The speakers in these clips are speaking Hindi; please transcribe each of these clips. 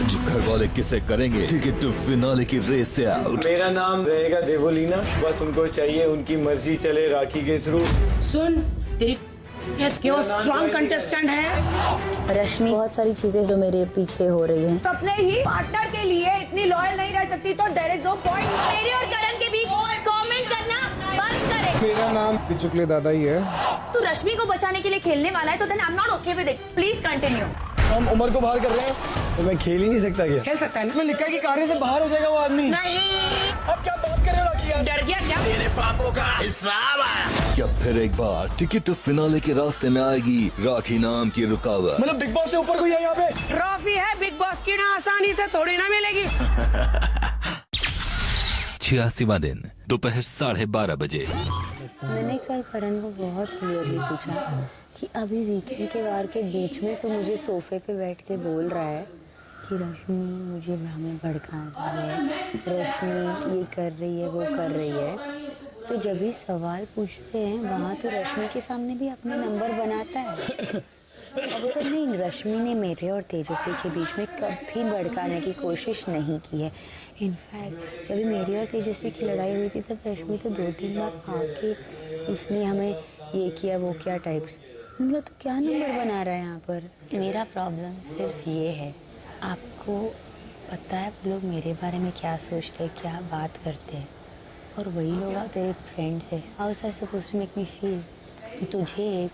आज घर वाले किसे करेंगे टिकट टू फिनाले की रेस से आउट। मेरा नाम रहेगा देवोलीना, बस उनको चाहिए उनकी मर्जी चले राखी के थ्रू। सुन तेरी क्यों स्ट्रॉन्ग कंटेस्टेंट है। रश्मि, बहुत सारी चीजें जो मेरे पीछे हो रही हैं। तो अपने ही पार्टनर के लिए इतनी लॉयल नहीं रह सकती तो देयर इज नो पॉइंट। मेरे और करण के बीच कमेंट करना बंद करे। मेरा नाम पिचुकले दादा ही है। तू रश्मि को बचाने के लिए खेलने वाला है तो then I am not okay with it. Please continue. हम उमर को बाहर कर रहे हैं तो मैं खेल ही नहीं सकता क्या? खेल सकता है ना? मैं लिखा कि कार्य से बाहर हो जाएगा वो आदमी। नहीं, अब क्या बात कर रहे हो राखी यार? डर गया क्या? तेरे पापों का हिसाब आया। क्या फिर एक बार टिकट टू फिनाले के रास्ते में आएगी राखी नाम की रुकावट? मतलब बिग बॉस से ऊपर कोई है यहाँ पे? ट्रॉफी है बिग बॉस की, ना आसानी से थोड़ी ना मिलेगी। 86वां दिन दोपहर 12:30 बजे। मैंने कल करण को बहुत क्लियरली पूछा कि अभी वीकेंड के वार के बीच में तो मुझे सोफे पे बैठ के बोल रहा है कि रश्मि मुझे हमें भड़का रही है, रश्मि ये कर रही है, वो कर रही है। तो जब भी सवाल पूछते हैं वहाँ तो रश्मि के सामने भी अपना नंबर बनाता है। अब तो नहीं, रश्मि ने मेरे और तेजस्वी के बीच में कभी भड़काने की कोशिश नहीं की है। इनफैक्ट जब मेरी और तेजस्वी की लड़ाई हुई थी तब रश्मि तो 2-3 बार आके उसने हमें ये किया वो क्या टाइप से। मतलब तो क्या नंबर बना रहा है यहाँ पर? मेरा प्रॉब्लम सिर्फ ये है, आपको पता है वो लोग मेरे बारे में क्या सोचते हैं, क्या बात करते हैं, और वही लोग तेरे फ्रेंड्स है। How is that supposed to make me feel? तुझे एक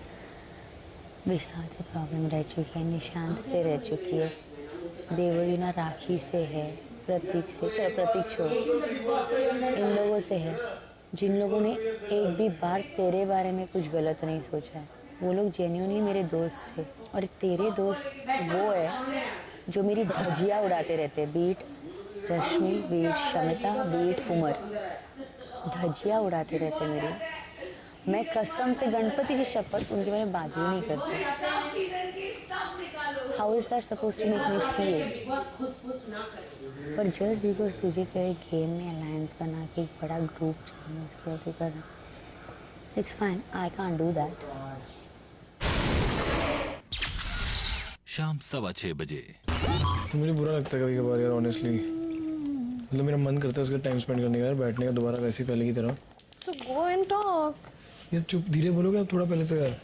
विशाल से प्रॉब्लम रह चुकी है, निशांत से रह चुकी है, देवलीना राखी से है, प्रतीक से, चलो प्रतीक छोड़, इन लोगों से है जिन लोगों ने एक भी बार तेरे बारे में कुछ गलत नहीं सोचा है। वो लोग जेन्युइनली मेरे दोस्त थे, और तेरे दोस्त वो है जो मेरी धज्जियाँ उड़ाते रहते हैं। बीट रश्मि, बीट शमिता, बीट उमर, धज्जियाँ उड़ाते रहते मेरी। मैं कसम से गणपति की शपथ उनके बारे में बात भी नहीं करती। How is that supposed to make me feel? पर जस्ट बिकॉज तुझे तेरे गेम में अलायंस बना के एक बड़ा ग्रुप तू कर, it's fine, I can't do that. शाम 6:15 बजे। मुझे बुरा लगता है कभी कभार यार, ऑनेस्टली। मतलब मेरा मन करता है उसका टाइम स्पेंड करने का यार, बैठने का दोबारा वैसे ही पहले की तरह। सो गो एंड टॉक। यार चुप, धीरे बोलोगे आप थोड़ा पहले तो यार,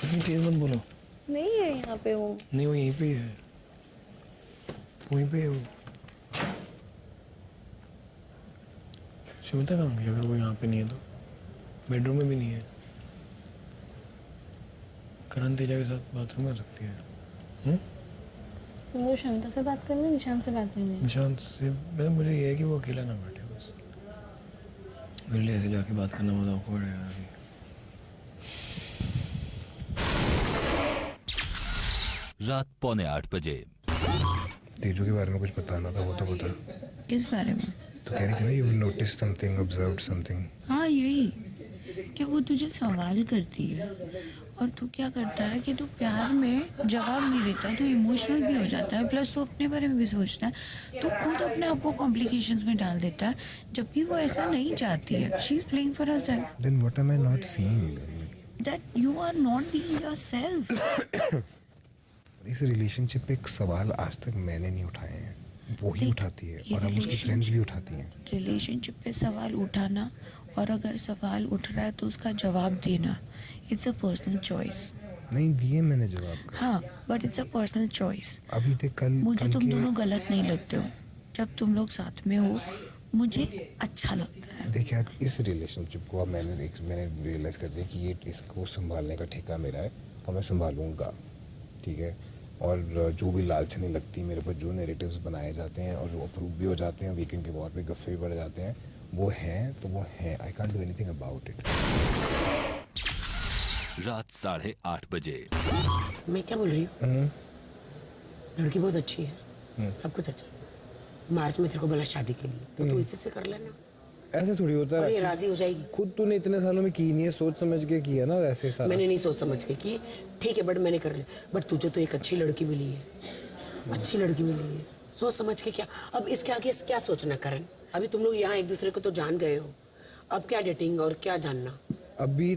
इतनी तेज मत बोलो। नहीं है यहाँ पे वो। नहीं, वो यहीं पे ही है, वहीं पे है वो। शमिता कहाँ गई? अगर वो यहाँ पे नहीं है तो बेडरूम में भी नहीं है। करण तेजा के साथ बाथरूम कर सकती है। वो शमिता से बात करनी, निशांत से बात करनी। निशांत से मुझे ये है कि वो अकेला ना बैठे बस। मेरे लिए ऐसे जाके बात करना बहुत awkward है यार अभी। रात 7:45 बजे। तेजू के बारे में कुछ बताना था, वो तो बता। किस बारे में? तो कह रही थी ना, you notice something, observed something. हाँ यही कि वो तुझे सवाल करती है और तू क्या करता है कि तू प्यार में जवाब नहीं देता, तू इमोशनल भी हो जाता है, प्लस तू अपने बारे में भी सोचता है, तू खुद अपने आप को कॉम्प्लिकेशंस में डाल देता है, जबकि वो ऐसा नहीं चाहती है। She is playing for herself. Then what am I not seeing? That you are not being yourself. इस रिलेशनशिप पे एक सवाल आज तक मैंने नहीं उठाए हैं, वो ही उठाती है, और अब उसकी फ्रेंड्स भी उठाती हैं। रिलेशनशिप पे सवाल उठाना, और अगर सवाल उठ रहा है तो उसका जवाब देना, इट्स अ पर्सनल चॉइस। नहीं दिए मैंने जवाब का। हाँ, but it's a personal choice. अभी तक कल मुझे कल तुम के दोनों गलत नहीं लगते हो, जब तुम लोग साथ में हो मुझे अच्छा लगता है। देखिए आज इस रिलेशनशिप को अब मैंने रियलाइज़ कर दिया कि ये इसको संभालने का ठेका मेरा है, और मैं संभालूंगा, ठीक है। और जो भी लालच नहीं लगती मेरे पर, जो नैरेटिव्स बनाए जाते हैं और जो अप्रूव भी हो जाते हैं, वीकेंड के वॉर पे गफ्फे भी बढ़ जाते हैं, वो हैं तो वो हैं। I can't do anything about it. रात 8:30 बजे। मैं क्या बोल रही हूँ, लड़की बहुत अच्छी है, सब कुछ अच्छा है। मार्च में तेरे को बोला शादी के लिए, तो तू इसी से कर लेना। ऐसे थोड़ी होता और ये है, राजी हो जाएगी। खुद तूने इतने सालों में की नहीं है, सोच समझ के किया ना वैसे सारा। मैंने नहीं सोच समझ के की, ठीक है, बट मैंने कर लिया। बट तुझे तो एक अच्छी लड़की मिली है, अच्छी लड़की मिली है, सोच समझ के क्या। अब इसके आगे क्या सोचना करण? अभी तुम लोग यहाँ एक दूसरे को तो जान गए हो, अब क्या डेटिंग और क्या जानना? अभी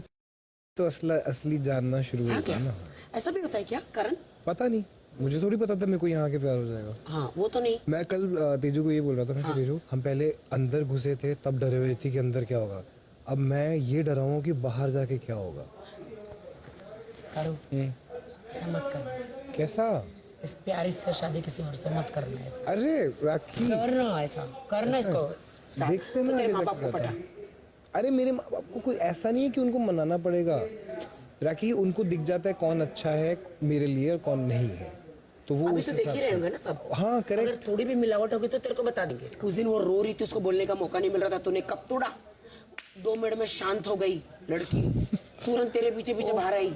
तो असली जानना शुरू हाँ होगा क्या? ना। ऐसा भी होता है क्या करण? पता नहीं, मुझे थोड़ी पता था मेरे को यहाँ के प्यार हो जाएगा। हाँ वो तो नहीं। मैं कल तेजू को ये बोल रहा था ना कि तेजू हम पहले अंदर घुसे थे तब डरे हुए थे कि अंदर क्या होगा, अब मैं ये डरा हूँ कि बाहर जाके क्या होगा। करो ऐसा मत कर। कैसा? इस प्यारी से शादी किसी और से मत करना ऐसा। अरे राखी करना ऐसा करना इसको। देखते ना तेरे आगे माँ जाके बाप को क्या पता। होता है। अरे मेरे माँ बाप को कोई ऐसा नहीं है कि उनको मनाना पड़ेगा। राखी उनको दिख जाता है कौन अच्छा है मेरे लिए और कौन नहीं है, तो वो अभी उस तो देख हिसाब ही से। रहे होंगे ना सब। हाँ अगर करेक्ट। थोड़ी भी मिलावट होगी तो तेरे को बता देंगे। उस दिन वो रो रही थी, उसको बोलने का मौका नहीं मिल रहा था, तूने कब तोड़ा? 2 मिनट में शांत हो गई लड़की, तुरंत तेरे पीछे पीछे बाहर आई,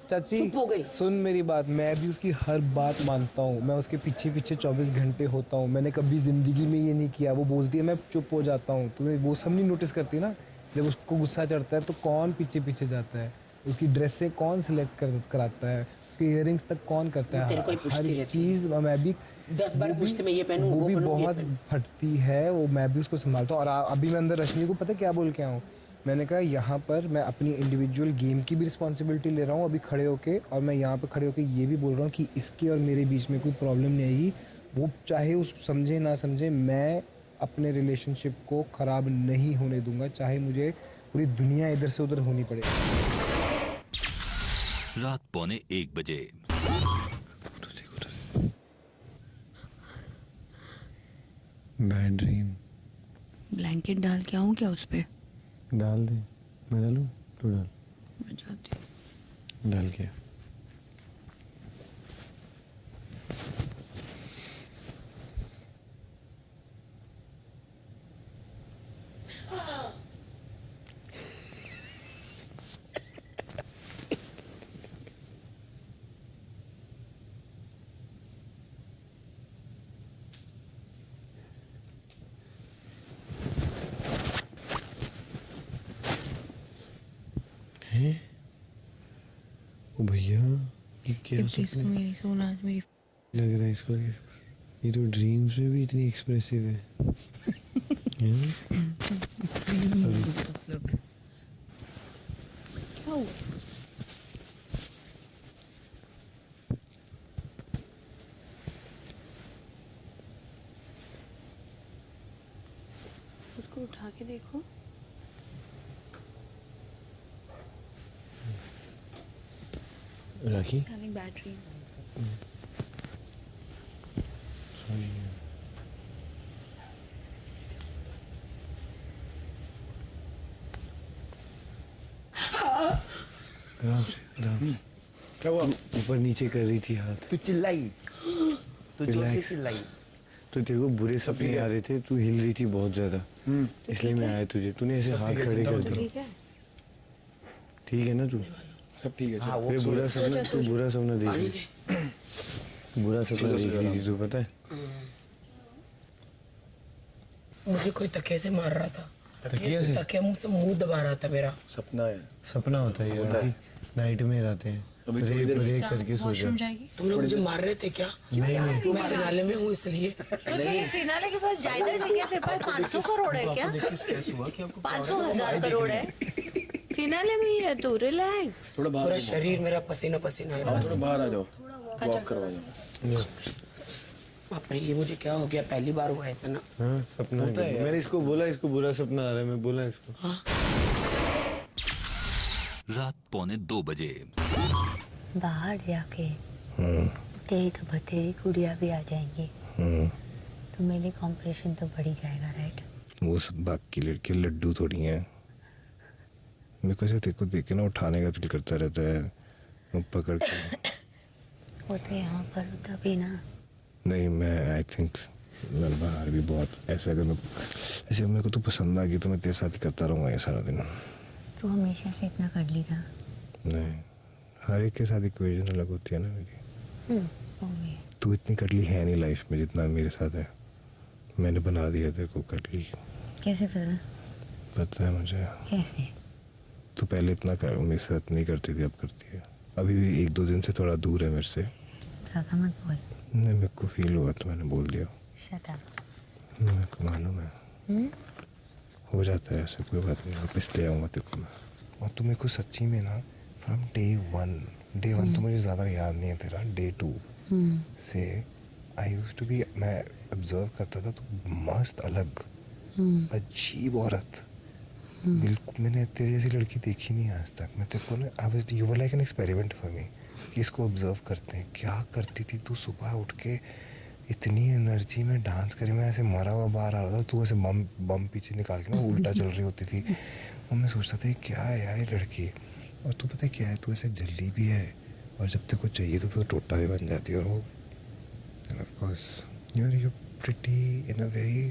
चाची चुप हो गई। सुन मेरी बात, मैं भी उसकी हर बात मानता हूँ, मैं उसके पीछे पीछे 24 घंटे होता हूँ। मैंने कभी जिंदगी में ये नहीं किया। वो बोलती है मैं चुप हो जाता हूँ, तुम्हें वो सब नहीं नोटिस करती ना? जब उसको गुस्सा चढ़ता है तो कौन पीछे पीछे जाता है, उसकी ड्रेसें कौन सिलेक्ट कराता है, उसके इयररिंग्स तक कौन करता है, तेरे को ही पूछती हर रहती चीज़ मैं भी 10 बार पूछते मैं ये पहनूं वो वो भी पहनूं, ये बहुत पहनूं। फटती है, वो मैं भी उसको संभालता हूँ। और अभी मैं अंदर रश्मि को पता क्या बोल के आऊँ, मैंने कहा यहाँ पर मैं अपनी इंडिविजुअल गेम की भी रिस्पॉन्सिबिलिटी ले रहा हूँ अभी खड़े होके, और मैं यहाँ पे खड़े होके ये भी बोल रहा हूँ कि इसके और मेरे बीच में कोई प्रॉब्लम नहीं आएगी। वो चाहे उस समझे ना समझे, मैं अपने रिलेशनशिप को ख़राब नहीं होने दूंगा, चाहे मुझे पूरी दुनिया इधर से उधर होनी पड़े। रात 1:45 बजे। Bad dream. ब्लैंकेट डाल के आऊँ क्या उस पे? डाल दे। मैं डालूं? तू डाल। मैं जाती हूँ। डाल के। ओ भैया ये क्या प्लीज सपना तू मेरी सुन, आज मेरी लग रहा है इसको? ये तो ड्रीम्स में भी इतनी एक्सप्रेसिव है। क्या हुआ? उसको उठा के देखो। राखी Having bad dream. आराम से आराम। क्या हुआ? ऊपर नीचे कर रही थी हाथ। तू चिल्लाई, तू जोर से Relax. चिल्लाई। तो तेरे को बुरे सपने आ रहे थे, तू हिल रही थी बहुत ज्यादा, इसलिए मैं आया तुझे। तूने ऐसे हाथ खड़े कर दिए। ठीक है। ठीक है ना तू? सब ठीक है। हाँ, फिर बुरा सपना, तू बुरा सपना देख रही थी। बुरा सपना देख रही थी, तू पता है? मुझे कोई तकिए से मार रहा था। तकिया से? तकिया मुझसे मुंह दबा रहा था मेरा। सपना है। सपना होता है यार, नाइट में आते हैं, रेप रेप करके सो वॉशरूम जाए। जाएगी? तुम लोग मुझे मार रहे थे क्या? नहीं नहीं, मैं फिनाले में हूँ इसलिए। तो तेरे फिनाले के पास जायदाद है क्या? तेरे पास 500 करोड़ है क्या? 500,000 करोड़ है। फिनाले में ही है तू, रिलैक्स। पूरा शरीर मेरा पसीना पसीना है। थोड़ा बाहर आ जाओ, वॉक करवा जाओ। बाप रे, ये मुझे क्या हो गया? पहली बार हुआ ऐसा ना। हाँ सपना है। मैंने इसको बोला इसको बुरा सपना आ रहा है, मैं बोला इसको। रात 1:45 बजे। बाहर जाके तेरी तो भतेरी गुड़िया भी आ जाएंगी, तो मेरे कॉम्पिटिशन तो बढ़ ही जाएगा, राइट? वो सब बाकी लड़के लड्डू थोड़ी हैं। मेरे को ऐसे तेरे को देख के ना उठाने का दिल करता रहता है, वो पकड़ के। वो तो यहाँ पर होता भी ना। नहीं मैं आई थिंक मैं बाहर भी बहुत ऐसा, अगर मैं ऐसे मेरे को तो पसंद आ गई तो मैं तेरे साथ ही करता रहूँगा ये सारा दिन। तू हमेशा से इतना कर ली था। नहीं, हर एक के साथ इक्वेशन अलग होती है ना मेरी। वो भी। तू इतनी कटली है नहीं लाइफ में जितना मेरे साथ है। मैंने बना दिया तेरे को कटली। कैसे पता? पता है मुझे। कैसे? तू पहले इतना मेरे साथ नहीं करती थी, अब करती है। अभी भी 1-2 दिन से थोड़ा दूर है मेरे से। ज्यादा मत बोल। नहीं मेरे को फील हुआ तो मैंने बोल दिया। Shut up. मेरे को मालूम है हो जाता है ऐसे, कोई बात नहीं, वापस ले आऊँगा तेरे को मैं। और तू मेरे को सच्ची में ना फ्रॉम डे वन तो मुझे ज़्यादा याद नहीं है तेरा, डे 2 से आई यूज टू बी, मैं ऑब्जर्व करता था तो मस्त अलग अजीब औरत, बिल्कुल मैंने तेरी जैसी लड़की देखी नहीं आज तक। मैं तेरे को ना I was, you were like an experiment for me कि इसको ऑब्जर्व करते हैं। क्या करती थी तू सुबह उठ के, इतनी एनर्जी में डांस करी, मैं ऐसे मरा हुआ बाहर आ रहा था, तू ऐसे बम पीछे निकाल के ना उल्टा चल रही होती थी। और मैं सोचता था क्या है यार ये लड़की। और तू पता है क्या है, तू ऐसे जल्दी भी है और जब तेरे को चाहिए तो टोटा भी बन जाती है। और वो end of course you pretty in a very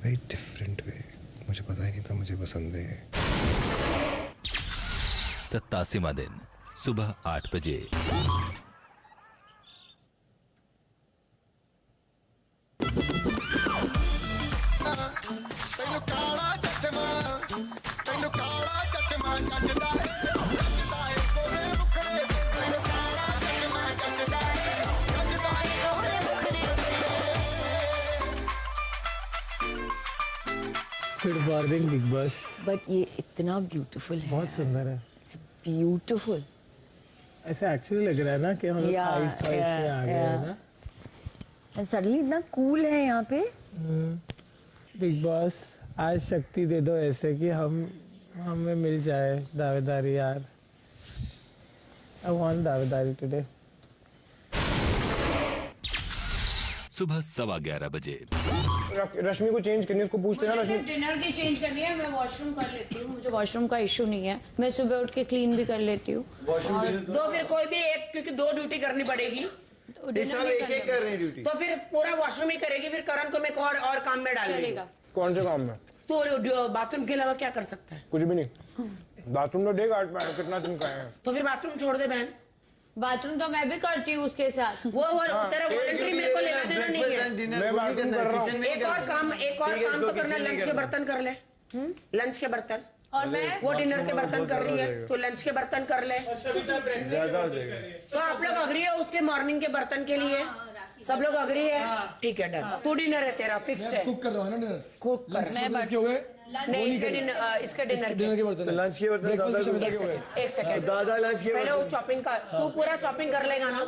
very different way. मुझे पता ही नहीं था मुझे पसंद है। 87वां दिन सुबह 8 बजे। Good morning big boss. But ये इतना ब्यूटीफुल है, बहुत सुंदर है। ब्यूटीफुल। ऐसे एक्चुअली लग रहा है ना कि हम लोग आइस में आ गए हैं ना। एंड सडनली इतना कूल है यहाँ पे। बिग बॉस आज शक्ति दे दो ऐसे कि हमें मिल जाए दावेदारी यार। आई वांट दावेदारी टुडे। सुबह 11:15 बजे। रश्मि को चेंज करनी है, उसको पूछते ना मुझे रश्मि। सिर्फ डिनर की चेंज करनी है, मैं वॉशरूम कर लेती हूँ, मुझे वॉशरूम का इशू नहीं है, मैं सुबह उठ के क्लीन भी कर लेती हूँ। दो फिर कोई भी एक, क्योंकि 2 ड्यूटी करनी पड़ेगी सब एक कर रहे हैं ड्यूटी। तो फिर पूरा वॉशरूम ही करेगी, फिर करण को मैं और काम में डालेगी। चलेगा। कौन से काम में? तो बाथरूम के अलावा क्या कर सकता है? कुछ भी नहीं। बाथरूम तो देगा कितना दिन का है। तो फिर बाथरूम छोड़ दे बहन। बाथरूम तो मैं भी करती हूँ उसके साथ। वो तेरा वॉलंटरी मेरे को लेना देना नहीं है। मैं बाथरूम कर रहा हूँ। एक और काम तो करना, लंच के बर्तन कर ले। लंच के बर्तन, और मैं वो डिनर के बर्तन कर रही है तो लंच के बर्तन कर ले। ज्यादा हो जाएगा। तो आप लोग अग्री है उसके मॉर्निंग के बर्तन के लिए? सब लोग अग्री है? ठीक है डन। तू डिनर है तेरा फिक्स्ड है। कुक कर रहा हूँ ना डिनर। कुक कर। मैं हो गए नहीं इसके डिनर के बर्तन। लंच के बर्तन दादा एक सेकंड दादा लंच के पहले वो चॉपिंग का, तू पूरा चॉपिंग कर लेगा ना?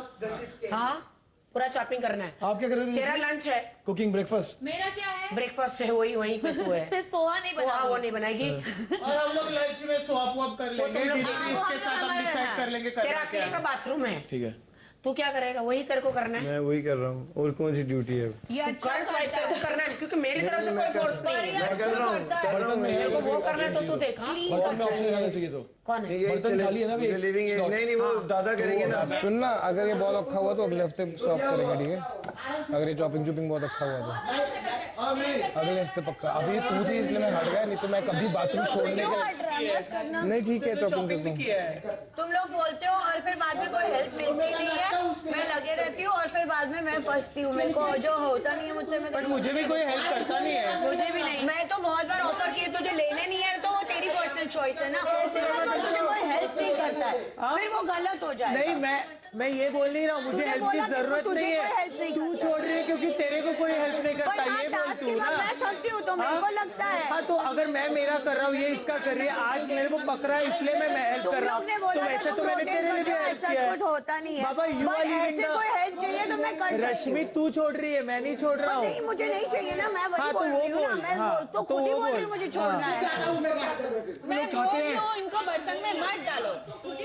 हाँ पूरा चॉपिंग करना है। आप क्या कर रहे हो? तेरा लंच है, कुकिंग ब्रेकफास्ट। मेरा क्या है? ब्रेकफास्ट है, वहीं पे तू है। सिर्फ पोहा नहीं पोहा बना। वो नहीं बनाएगी। और हम लोग लंच में स्वाप वॉप कर लेंगे, तुम लोग- इसके साथ हम डिसाइड कर लेंगे तेरा करना क्या अकेले का है। बाथरूम है, ठीक है। तू क्या करेगा? वही तेरे को करना है। मैं वही कर रहा हूँ। और कौन सी ड्यूटी है? ये अच्छा कर स्वाइप तेरे को करना है, क्योंकि मेरी तरफ से कोई फोर्स नहीं है। मैं कर रहा हूँ मेरे को वो करना है तो तू देख। हाँ? बर्तन में ऑप्शन आना चाहिए तो। कौन है? बर्तन खाली है ना अभी? लिविंग नहीं वो दादा करेंगे ना। सुनना, अगर ये बहुत अच्छा हुआ तो अगले हफ्ते सॉल्व करेंगे, ठीक है? अगर ये चॉपिंग बहुत अच्छा हुआ तो अगले हफ्ते पक्का। अभी तू थी इसलिए मैं हट गया, नहीं तो मैं कभी बाथरूम छोड़ने के नहीं। ठीक है चॉपिंग करता हूँ। तुम लोग बोलते हो और फिर बाद में कोई हेल्प मिलती नहीं है, मैं लगे रहती हूँ और फिर बाद में मैं फंसती हूँ। मेरे को जो होता नहीं है मुझसे, मैं मुझे भी कोई हेल्प करता नहीं है। मुझे भी नहीं। मैं तो बहुत बार ऑफर किए, तुझे लेने नहीं है तो वो तेरी पर्सनल चॉइस है ना। ऐसे मत बोल, तुझे कोई हेल्प नहीं करता है, फिर वो गलत हो जाए। नहीं मैं ये बोल नहीं रहा हूँ, मुझे तूने हेल्प की बोला कि जरूरत तुझे नहीं कोई help है। नहीं तू करता। छोड़ रही है क्योंकि तेरे को कोई हेल्प नहीं करता, ये बोल तू ना। मैं थकती हूँ तो मेरे को लगता है। हाँ तो अगर मैं मेरा कर रहा हूँ, ये इसका कर रही है, आज मेरे को पकड़ा है इसलिए मैं हेल्प तुम कर रहा लोग ने हूँ। बोला तो था वैसे तुम तो मैंने rotate तेरे लिए भी करते हो, हेल्प ऐसा किया कुछ होता नहीं है। बाबा यू But आर लिविंग ऐसे कोई हेल्प चाहिए तो मैं कर सकती हूँ। रश्मि तू छोड़ रही है, मैं नहीं छोड़ रहा हूँ। नहीं मुझे नहीं चाहिए ना, मैं वही हाँ, तो बोल वो रही हूँ ना। बोल। मैं हाँ, तो तो खुद ही वो बोल रही बोल। हूँ मुझे छोड़ना है। मैं बोल रही हूँ इनको बर्तन में मत डालो,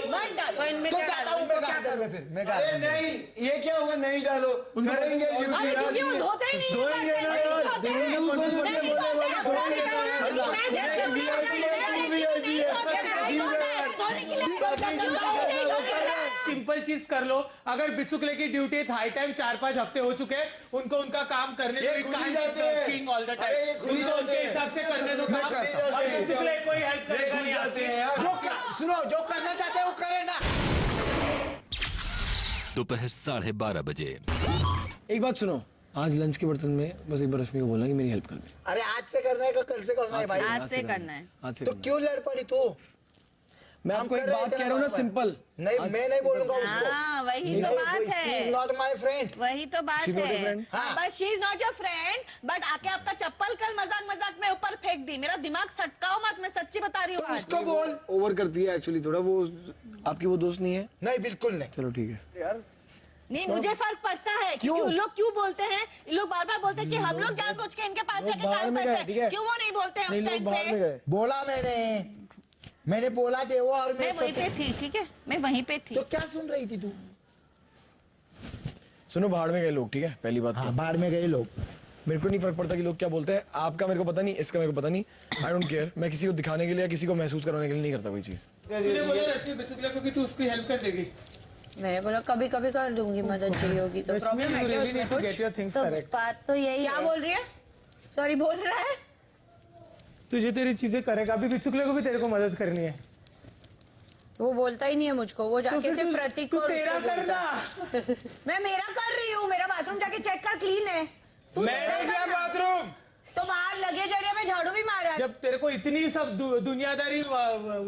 मत डालो। तो इनमें क्या डालूं? नहीं ये क्या हुआ? नहीं डालो, करेंगे अरे क्योंकि वो धोते ही नहीं हैं, धोएंगे ना नहीं यार, धोते हैं। धोएंगे, नहीं धोते हैं, अपना भी करना है। मैं देखती हूँ, नहीं धोते हैं, धोने के लिए सिंपल चीज कर लो। अगर बिचुकले की ड्यूटी हाई टाइम 4-5 हफ्ते हो चुके हैं, उनको उनका काम करने ये खुद ही जाते हैं। ऑल द अरे ये खुद ही टाइम जाते उनके हैं। हिसाब से करने दो काम। खुद ही जाते और हैं। बिचुकले कोई हेल्प ये करेगा खुद नहीं जाते हैं आपकी। यार। सुनो, जो करना चाहते हैं वो करे ना। दोपहर 12:30 बजे। एक बात सुनो, आज लंच के बर्तन में बस एक बार रश्मि को बोला कि मेरी हेल्प कर दे। अरे आज से करना है, कल से करना है भाई। आज से करना है। आज से तो करना। क्यों लड़ पड़ी तू? मैं हम आपको एक कर रहे बात हैं कह रहा हूँ ना, तेरा सिंपल। नहीं मैं नहीं बोलूंगा उसको। हाँ वही तो बात शी इज है, नॉट माय फ्रेंड। वही तो बात She's not your है। friend? हाँ। But she is not your friend, but आके आपका चप्पल कल मजाक में ऊपर फेंक दी। मेरा दिमाग सटकाओ मत, मैं सच्ची बता रही हूँ आज। उसको बोल। ओवर करती है एक्चुअली थोड़ा, वो आपकी वो दोस्त नहीं है। नहीं बिल्कुल नहीं। चलो ठीक है यार, नहीं मुझे फर्क पड़ता है क्यों? क्योंकि लोग क्यों बोलते हैं, ये लोग बार बार बोलते हैं कि हम लोग जानबूझ के इनके पास जाके काम करते हैं, क्यों वो नहीं बोलते हैं उस टाइम पे? बोला मैंने बोला थे वो, और मैं वहीं पे थी, ठीक है, मैं वहीं पे थी। तो क्या सुन रही थी तू? सुनो, बाहर में गए लोग, ठीक है, पहली बात। हाँ, बाहर में गए लोग। मेरे को नहीं फर्क पड़ता कि लोग क्या बोलते हैं, आपका मेरे को पता नहीं, इसका मेरे को पता नहीं, आई डोंट केयर। मैं किसी को दिखाने के लिए या किसी को महसूस करवाने के लिए नहीं करता कोई चीज। तूने बोला रश्मि बिस्कुट क्योंकि तू उसकी हेल्प कर देगी। मैंने बोला कभी कभी कर दूंगी, मदद चाहिए होगी तो। प्रॉब्लम है क्या उसमें कुछ? तो बात तो यही क्या है। बोल रही है? सॉरी बोल रहा है। तुझे तेरी चीजें करेगा, अभी बिस्कुट को भी तेरे को मदद करनी है। वो बोलता ही नहीं है मुझको, वो जाके से प्रतीक को तेरा करना। मैं मेरा कर रही हूँ, मेरा बाथरूम जाके चेक कर, क्लीन है। मैंने किया बाथरूम, तो बाहर लगेज एरिया में झाड़ू भी मारा है। जब तेरे को इतनी सब दुनियादारी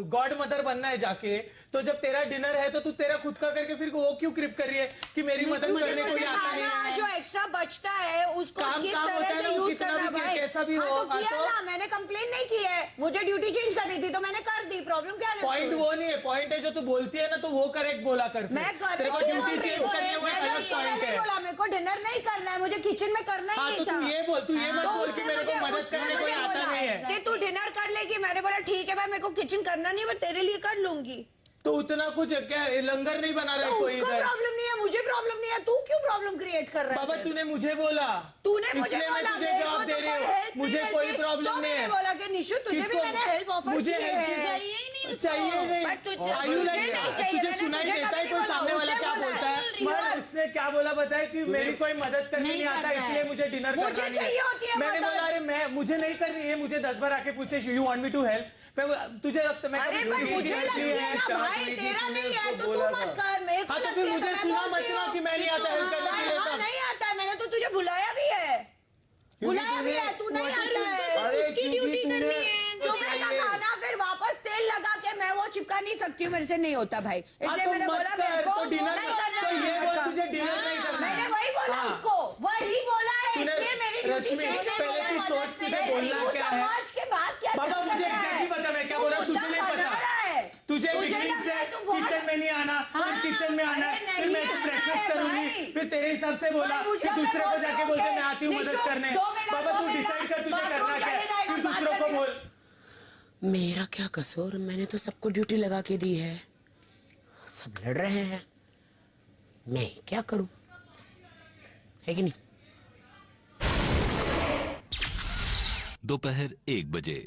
गॉड मदर बनना है जाके, तो जब तेरा डिनर है तो तू तेरा खुद का करके फिर वो क्यों क्रिप कर रही है कि मेरी मदद करने कोई आता नहीं है? जो एक्स्ट्रा बचता है उसको किस तरह से यूज करना है भाई? कैसा भी हो, तो किया ना, मैंने कंप्लेन नहीं की है, मुझे ड्यूटी चेंज करनी थी तो मैंने कर दी। प्रॉब्लम क्या है? पॉइंट वो नहीं है, पॉइंट है जो तू बोलती है ना, तो वो करेक्ट बोला कर। मैं तेरे को ड्यूटी चेंज करने वो अलग पॉइंट है। बोला मेरे को डिनर नहीं करना है, मुझे किचन में करना ही नहीं था। तू ये बोल, तू ये मत बोल कि मेरे को मदद करने कोई आता नहीं है कि तू डिनर कर लेगी। मैंने बोला ठीक है भाई, मेरे को किचन करना नहीं, मैं तेरे लिए कर लूंगी। तो उतना कुछ क्या लंगर नहीं बना रहा है तो कोई उसको इधर? प्रॉब्लम नहीं है, मुझे प्रॉब्लम नहीं है, तू क्यों प्रॉब्लम क्रिएट कर रहा है? बाबा तूने मुझे बोला, तूने मुझे इसलिए मैं बोला, तुझे मेरे जवाब को दे तो रही कोई हूँ। हेल्प मुझे नहीं कोई मिलती। प्रॉब्लम तो नहीं है। मैंने बोला कि निशु तुझे भी मैंने हेल्प ऑफर मुझे की हेल्प है। चाहिए ही नहीं उसको। चाहिए नहीं। बट तुझे आयु मुझे नहीं नहीं चाहिए, तुझे मैंने सुनाई तुझे देता है कभी कोई नहीं सामने बोला, वाला क्या उसने बोलता है? बोला। मगर उसने क्या बोला बताया कि मेरी कोई मदद करनी नहीं आता, इसलिए मुझे डिनर करना मुझे नहीं चाहिए होती है मैंने मदद। बोला अरे मैं मुझे नहीं करनी है, मुझे 10 बार आके पूछते you want me to help, तुझे मैं अरे पर मुझे लगती है ना भाई, तेरा नहीं है तो तू मत कर। मेरे को हाँ, तो लगती फिर है मुझे मैं सुना बोलती मत ना हूँ। कि मैं नहीं आता हेल्प करने के लिए हाँ, तब। नहीं आता है, मैंने तो तुझे बुलाया भी है, बुलाया भी है, तू नहीं आता है। उसकी ड्यूटी करनी है। सुबह का खाना फिर वापस तेल लगा के मैं वो चिपका नहीं सकती हूँ, मेरे से नहीं होता भाई। इसलिए तो मैंने मत बोला कर, मेरे को तो डिनर नहीं करना तो ये है बोल घर का। तुझे डिनर नहीं करना है। मैंने वही बोला हाँ। उसको, वही बोला है, तूने इसलिए मेरी ड्यूटी रश्मि चेंज हो पहले गई। तू सोच तुझे बोलना तू क्या है? समाज के बाद क्या बाबा चल मुझे रहा है? एग्जैक्टली पता मैं क्या तू बोल रहा हूँ, तुझे मुद्दा नहीं बना पता। रहा है। तुझे तुझे बिगनिंग लग से रहा है तू बहुत- किचन में नहीं आना, फिर किचन में आना, अरे फिर मैं नहीं आना ब्रेकफास्ट है करूंगी, भाई। फिर तेरे हिसाब से बोला भाई, मुझे कि दूसरे को बोल जाके रहे बोलते हो मैं आती हूँ मदद निशु, करने। 2 मिनट, बाबा 2 तू मिनट, डिसाइड कर तुझे बाथरूम करना क्या चले है, जाएगा, फिर बात दूसरों को करेगा। बोल। मेरा क्या कसूर, मैंने तो सबको ड्यूटी लगा के दी है, सब लड़ रहे हैं, मैं क्या करूं, है कि नहीं? दोपहर 1 बजे।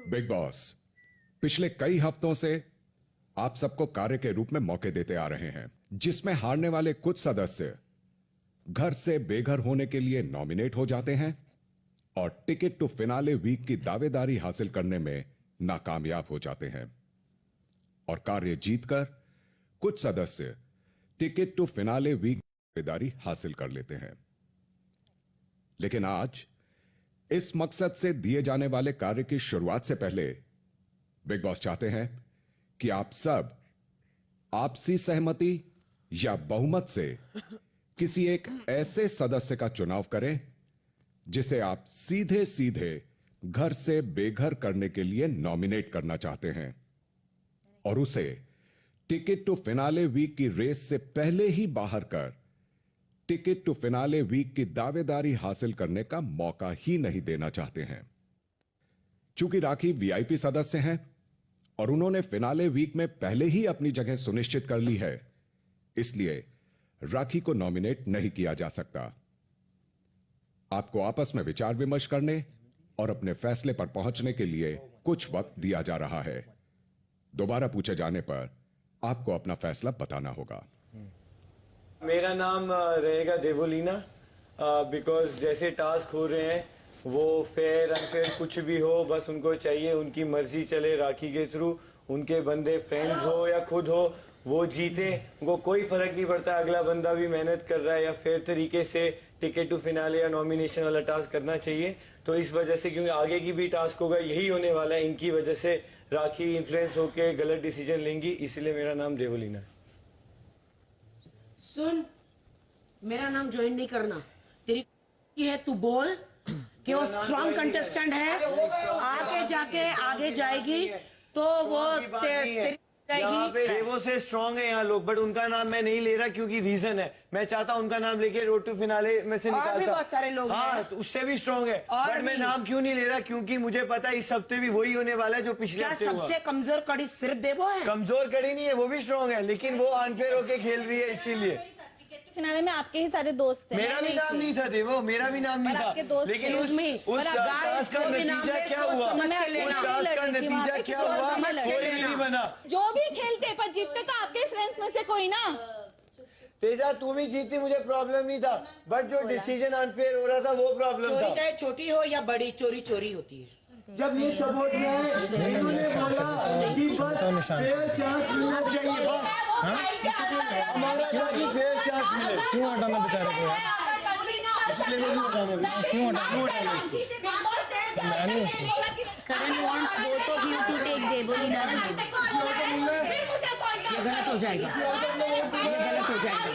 बिग बॉस पिछले कई हफ्तों से आप सबको कार्य के रूप में मौके देते आ रहे हैं, जिसमें हारने वाले कुछ सदस्य घर से बेघर होने के लिए नॉमिनेट हो जाते हैं और टिकट टू फिनाले वीक की दावेदारी हासिल करने में नाकामयाब हो जाते हैं, और कार्य जीतकर कुछ सदस्य टिकट टू फिनाले वीक की दावेदारी हासिल कर लेते हैं। लेकिन आज इस मकसद से दिए जाने वाले कार्य की शुरुआत से पहले बिग बॉस चाहते हैं कि आप सब आपसी सहमति या बहुमत से किसी एक ऐसे सदस्य का चुनाव करें जिसे आप सीधे सीधे घर से बेघर करने के लिए नॉमिनेट करना चाहते हैं, और उसे टिकट टू फिनाले वीक की रेस से पहले ही बाहर कर टिकट टू फिनाले वीक की दावेदारी हासिल करने का मौका ही नहीं देना चाहते हैं। चूंकि राखी वीआईपी सदस्य हैं और उन्होंने फिनाले वीक में पहले ही अपनी जगह सुनिश्चित कर ली है, इसलिए राखी को नॉमिनेट नहीं किया जा सकता। आपको आपस में विचार विमर्श करने और अपने फैसले पर पहुंचने के लिए कुछ वक्त दिया जा रहा है। दोबारा पूछे जाने पर आपको अपना फैसला बताना होगा। मेरा नाम रहेगा देवोलीना, बिकॉज जैसे टास्क हो रहे हैं वो फेयर अनफेयर कुछ भी हो, बस उनको चाहिए उनकी मर्जी चले राखी के थ्रू, उनके बंदे फ्रेंड्स हो या खुद हो वो जीते, उनको कोई फर्क नहीं पड़ता अगला बंदा भी मेहनत कर रहा है या फेयर तरीके से टिकट टू फिनाले या नॉमिनेशन वाला टास्क करना चाहिए। तो इस वजह से, क्योंकि आगे की भी टास्क होगा यही होने वाला है, इनकी वजह से राखी इन्फ्लुएंस होके गलत डिसीजन लेंगी, इसलिए मेरा नाम देवोलीना है। सुन, मेरा नाम ज्वाइन नहीं करना, तेरी है, तू बोल कि वो स्ट्रॉन्ग कंटेस्टेंट है, आगे जाके आगे जाएगी तो वो यहाँ पे देवो से स्ट्रांग है यहाँ लोग, बट उनका नाम मैं नहीं ले रहा क्योंकि रीजन है, मैं चाहता हूँ उनका नाम लेके रोड टू फिनाले में से निकालता। और भी बहुत सारे लोग हाँ, हैं। तो उससे भी स्ट्रांग है, और बट मैं भी। नाम क्यों नहीं ले रहा क्योंकि मुझे पता है इस हफ्ते भी वही होने वाला है जो पिछले क्या हफ्ते हुआ। सबसे कमजोर कड़ी सिर्फ देवो है? कमजोर कड़ी नहीं है, वो भी स्ट्रांग है, लेकिन वो अनफेयर होके खेल रही है इसीलिए। फिनाले में आपके ही सारे दोस्त थे, मेरा भी नाम नहीं था देवो, मेरा भी नाम नहीं था, लेकिन उस टास्क का नतीजा क्या हुआ, उस टास्क का नतीजा क्या हुआ, कोई भी नहीं बना। जो भी खेलते पर जीतते तो आपके फ्रेंड्स में से कोई ना। तेजा तू भी जीती, मुझे प्रॉब्लम नहीं था, बट जो डिसीजन अनफेयर हो रहा था वो प्रॉब्लम चोरी था। चाहे छोटी हो या बड़ी, चोरी चोरी होती है। जब ये सपोर्ट में है, इन्होंने बोला कि बस फेयर चांस मिलना चाहिए, बस हमारा चाहिए फेयर चांस मिले। क्यों हटाना बेचारे को यार? क्यों हटाना? Karan wants both of you to take Devolina's name. ये गलत हो जाएगा, ये गलत हो जाएगा।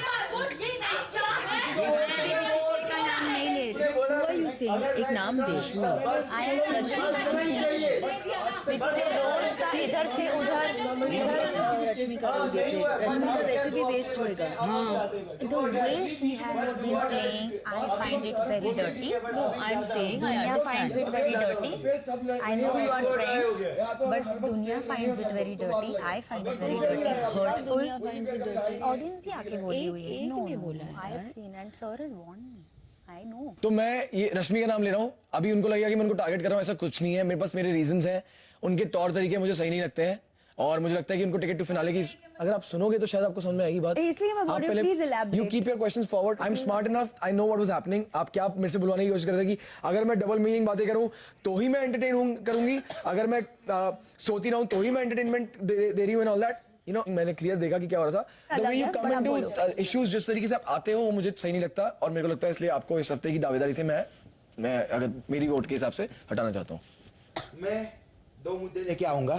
मैं अभी बिचुकले का नाम नहीं ले रही। Who are you saying? एक नाम दे। I am रश्मि रोज का इधर से उधर रश्मि का बोल देते। रश्मि का वैसे भी वेस्ट होएगा। The way she has been playing, I find it very dirty. No, I am saying Dunya finds it very dirty. I know you are friends, but Dunya finds it very dirty. I find it very dirty. Hurtful. Dunya finds it dirty. Audience भी आके बोली हुई है। No, I have seen and sir has warned me. I know. तो मैं ये रश्मि का नाम ले रहा हूँ, अभी उनको लगेगा कि मैं उनको टारगेट कर रहा हूँ, ऐसा कुछ नहीं है। मेरे पास मेरे रीजंस हैं, उनके तौर तरीके मुझे सही नहीं लगते हैं, और मुझे लगता है कि उनको टिकट टू फिनाले की, अगर आप सुनोगे तो शायद आपको समझ में आएगी बात। इसलिए मैं बोल रही हूँ, please elaborate. You keep your questions forward. I am smart enough, I know what was happening. आप क्या मेरे से बुलवाने की कोशिश कर रहे थे कि अगर मैं डबल मीनिंग बातें करूं तो ही मैं एंटरटेन करूंगी, अगर मैं सोती रहूं तो ही मैं एंटरटेनमेंट दे रही हूं and all that. You know, मैंने क्लियर देखा कि क्या हो रहा था। The way you come into issues, जिस तरीके से आप आते हो वो मुझे सही नहीं लगता, और मेरे को लगता है इसलिए आपको इस हफ्ते की दावेदारी से मैं अगर मेरी वोट के हिसाब से हटाना चाहता हूँ। मैं 2 मुद्दे लेके आऊंगा।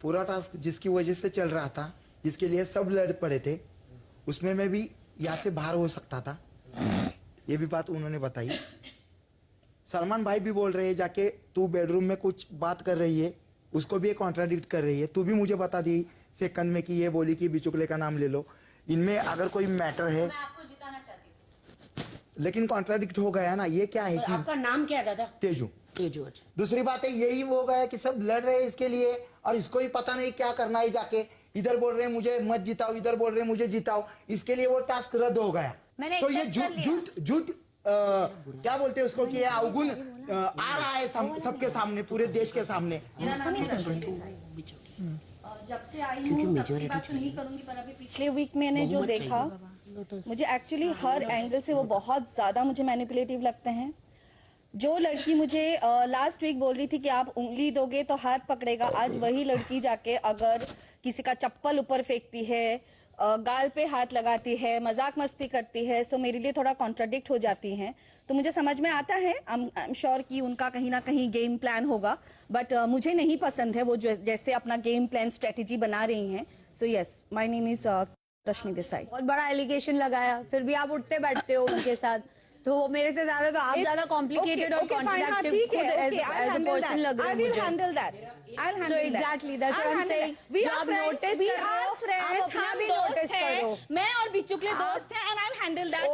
पूरा टास्क जिसकी वजह से चल रहा था, जिसके लिए सब लड़ पड़े थे, उसमें मैं भी यहाँ से बाहर हो सकता था, ये भी बात उन्होंने बताई। सलमान भाई भी बोल रहे हैं जाके तू बेडरूम में कुछ बात कर रही है, उसको भी ये कॉन्ट्राडिक्ट कर रही है। तू भी मुझे बता दी सेकंड में कि ये बोली कि बिचुकले का नाम ले लो। इनमें अगर कोई मैटर है, लेकिन कॉन्ट्राडिक्ट हो गया ना, ये क्या है कि आपका नाम क्या है दादा? तेजू। तेजू, अच्छा। दूसरी बात है यही हो गया कि सब लड़ रहे हैं इसके लिए, और इसको ही पता नहीं क्या करना है। जाके इधर बोल रहे हैं मुझे मत जिताओ, इधर बोल रहे हैं मुझे जिताओ, इसके लिए वो टास्क रद्द हो गया। तो ये झूठ क्या बोलते हैं उसको कि ये अवगुण आ रहा है सबके सामने, पूरे देश के सामने। जब से आई हूँ बात नहीं करूंगी, पर अभी पिछले वीक मैंने जो देखा, मुझे एक्चुअली हर एंगल से वो बहुत ज्यादा मुझे मैनिपुलेटिव लगते हैं। जो लड़की मुझे लास्ट वीक बोल रही थी कि आप उंगली दोगे तो हाथ पकड़ेगा, आज वही लड़की जाके अगर किसी का चप्पल ऊपर फेंकती है, गाल पे हाथ लगाती है, मजाक मस्ती करती है, सो मेरे लिए थोड़ा कॉन्ट्राडिक्ट हो जाती हैं। तो मुझे समझ में आता है, आई एम श्योर कि उनका कहीं ना कहीं गेम प्लान होगा, बट मुझे नहीं पसंद है वो जैसे अपना गेम प्लान स्ट्रेटेजी बना रही हैं। So yes, my name is Rashmi Desai. बहुत बड़ा एलिगेशन लगाया, फिर भी आप उठते बैठते हो उनके साथ, तो मेरे से ज्यादा तो आप ज्यादा कॉम्प्लिकेटेड और कॉन्ट्रैक्टिव खुद एज अ पर्सन लग रहे हैं मुझे। So exactly, that's what I'm saying. जो आप नोटिस कर रहे हो, आप अपना भी नोटिस करो। मैं और बिचुकले दोस्त हैं, and I'll handle that in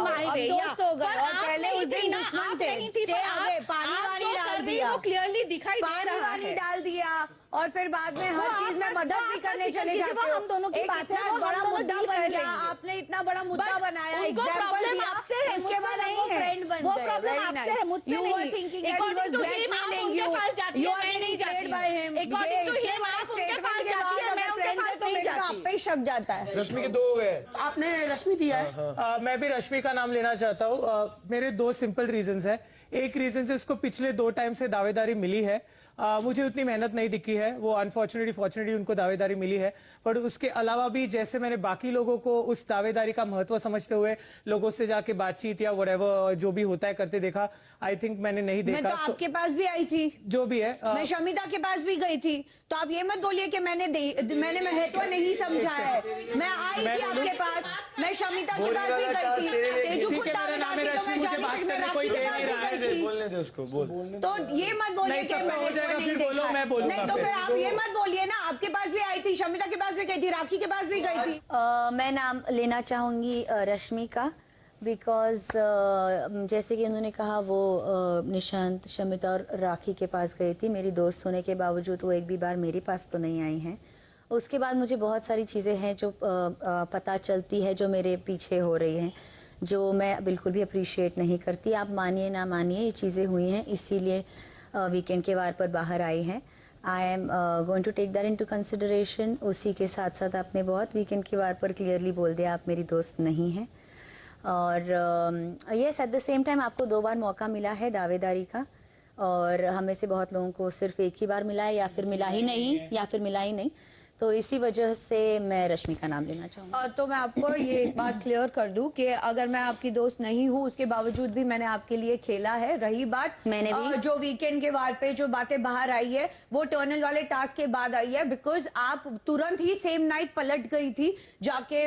my अब way. दोस्त हो गए, पर और आप पहले नहीं उस दिन थी ना, दुश्मन आप थे। नहीं थी, Stay पर away, आप पानी वानी जो डाल कर रही दिया। हो, clearly दिखाई दे पानी रहा वानी है। डाल दिया, और फिर बाद में हर चीज में मदद भी करने चले जाते हो। हम दोनों की एक बात है, इतना वो हम बड़ा दोनों मुद्दा deal बन कर गया, लेंगे। आपने इतना बड़ा मुद्दा बनाया, उनको एग्जाम्पल problem दिया, आपसे है, उसके मुझसे बाद नहीं वो है। फ्रेंड बन वो गए। problem Very आपसे nice. है, मुझसे You नहीं। were thinking that he was According to him, आप blackmailing उनके you. पास जाती You है, are मैं नहीं getting played जाती। by him. According ये to इतने him, बड़े आप उनके statement पास के जाती बाद है, मैं अगर उनके friend है पास तो नहीं मेरे को जाती। आप पे ही शक जाता है। रश्मि के 2 हो गए। आपने रश्मि दिया है। मैं भी रश्मि का नाम लेना चाहता हूँ। मेरे 2 सिंपल रीजंस है। एक रीजन से उसको पिछले 2 टाइम से दावेदारी मिली है, मुझे उतनी मेहनत नहीं दिखी है, वो अनफॉर्चुनेटली उनको दावेदारी मिली है। पर उसके अलावा भी जैसे मैंने बाकी लोगों को उस दावेदारी का महत्व समझते हुए लोगों से जाके बातचीत या व्हाटएवर जो भी होता है करते देखा, आई थिंक मैंने नहीं देखा। मैं तो आपके पास भी आई थी, जो भी है, मैं शमिता के पास भी गई थी, तो आप ये मत बोलिए कि मैंने महत्व नहीं समझा है। मैं आई थी आपके पास, मैं शमिता के पास भी गई थी, तेजू खुद दावेदार थी, तो मैं जानी फिर मैं राखी के पास भी गई थी। दे उसको, बोल। तो ये मत बोलिए नहीं, कि सबका मैंने हो जाएगा, इसको फिर नहीं बोलो, देखा मैं है। बोलूंगा नहीं तो फिर। फिर आप ये मत बोलिए ना, आपके पास भी आई थी, शमिता के पास भी गई थी, राखी के पास भी गई थी। मैं नाम लेना चाहूँगी रश्मि का, बिकॉज जैसे कि उन्होंने कहा वो निशांत, शमिता और राखी के पास गई थी। मेरी दोस्त होने के बावजूद वो एक भी बार मेरे पास तो नहीं आई हैं। उसके बाद मुझे बहुत सारी चीज़ें हैं जो पता चलती है, जो मेरे पीछे हो रही हैं, जो मैं बिल्कुल भी अप्रिशिएट नहीं करती। आप मानिए ना मानिए, ये चीज़ें हुई हैं, इसीलिए वीकेंड के वार पर बाहर आई हैं। I am going to take that into consideration. उसी के साथ साथ आपने बहुत वीकेंड के वार पर क्लियरली बोल दिया आप मेरी दोस्त नहीं हैं। और yes, at the same time आपको 2 बार मौका मिला है दावेदारी का, और हमें से बहुत लोगों को सिर्फ एक ही बार मिला है, या फिर मिला ही नहीं। तो इसी वजह से मैं रश्मि का नाम लेना चाहूँगी। तो मैं आपको ये एक बात क्लियर कर दूं कि अगर मैं आपकी दोस्त नहीं हूँ, उसके बावजूद भी मैंने आपके लिए खेला है। रही बात, मैंने भी जो वीकेंड के वार पे जो बातें बाहर आई है वो टर्नल वाले टास्क के बाद आई है, बिकॉज आप तुरंत ही सेम नाइट पलट गई थी जाके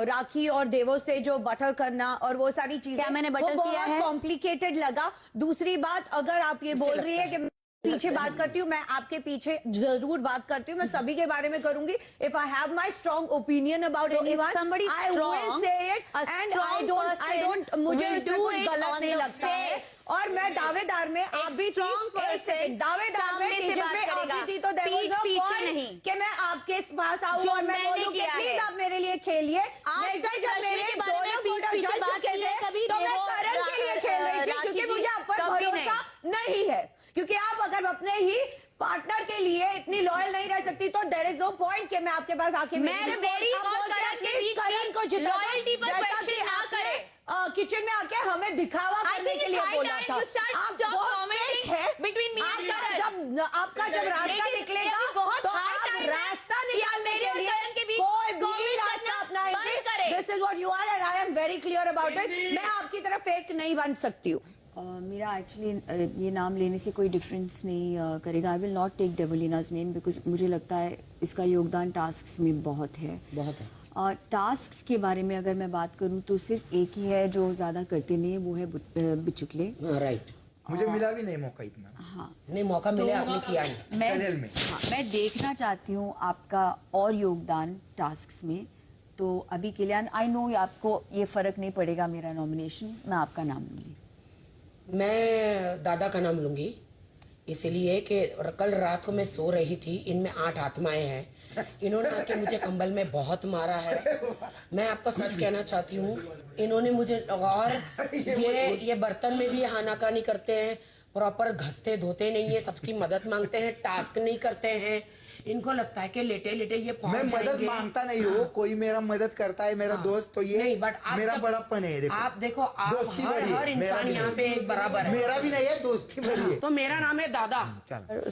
राखी और देवो से जो बटर करना और वो सारी चीजें। क्या मैंने बटर किया है? कॉम्प्लिकेटेड लगा। दूसरी बात, अगर आप ये बोल रही है कि पीछे बात करती हूँ, मैं आपके पीछे जरूर बात करती हूँ, मैं सभी के बारे में करूंगी। If I have my strong opinion about anyone, I will say it, and I don't मुझे इसमें कुछ गलत नहीं लगता है। और मैं दावेदार में आप भी दावेदार में थी, तो कि मैं आपके पास आऊँ और मैं बोलूँ कि प्लीज आप मेरे लिए खेलिए। जब मेरे दोनों लीडर जल चुके थे तो मैं करण के लिए खेल रही थी, क्योंकि मुझे आप पर भरोसा नहीं है। क्योंकि आप अगर अपने ही पार्टनर के लिए इतनी लॉयल नहीं रह सकती तो देयर इज नो पॉइंट कि मैं आपके पास आके करण को जिता किचन में आके हमें दिखावा करने के लिए बोला था। आपका जब रास्ता निकलेगा तो आप रास्ता निकालने के लिए कोई भी रास्ता अपनाएंगे। This is what you are and I am very clear about it. मैं आपकी तरफ फेक नहीं बन सकती हूँ। मेरा एक्चुअली ये नाम लेने से कोई डिफरेंस नहीं करेगा। I will not take Devolina's name, because मुझे लगता है इसका योगदान टास्क्स में बहुत है। और टास्क्स के बारे में अगर मैं बात करूं तो सिर्फ एक ही है जो ज़्यादा करते नहीं है, वो है बिचुकले। राइट, मुझे मिला भी नहीं मौका इतना। हाँ, नहीं मौका मिले, आपने किया नहीं। मैं देखना चाहती हूँ आपका और योगदान टास्क्स में। तो अभी के लिए आई नो आपको ये फ़र्क नहीं पड़ेगा मेरा नॉमिनेशन, मैं आपका नाम लूँगी। मैं दादा का नाम लूंगी, इसलिए कि कल रात को मैं सो रही थी, इनमें 8 आत्माएं हैं। इन्होंने आके मुझे कंबल में बहुत मारा है। मैं आपको सच कहना चाहती हूँ, इन्होंने मुझे, और ये बर्तन में भी आनाकानी करते हैं, प्रॉपर घसते धोते नहीं है, सबकी मदद मांगते हैं, टास्क नहीं करते हैं। इनको लगता है कि लेटे लेटे ये मैं मदद मांगता नहीं हूँ, कोई मेरा मदद करता है, मेरा दोस्त, तो ये नहीं, बट मेरा बड़ापन है। देखो आप देखो, आप हर इंसान यहाँ पे एक बराबर है। मेरा भी नहीं है, दोस्ती बड़ी है। तो मेरा नाम है दादा।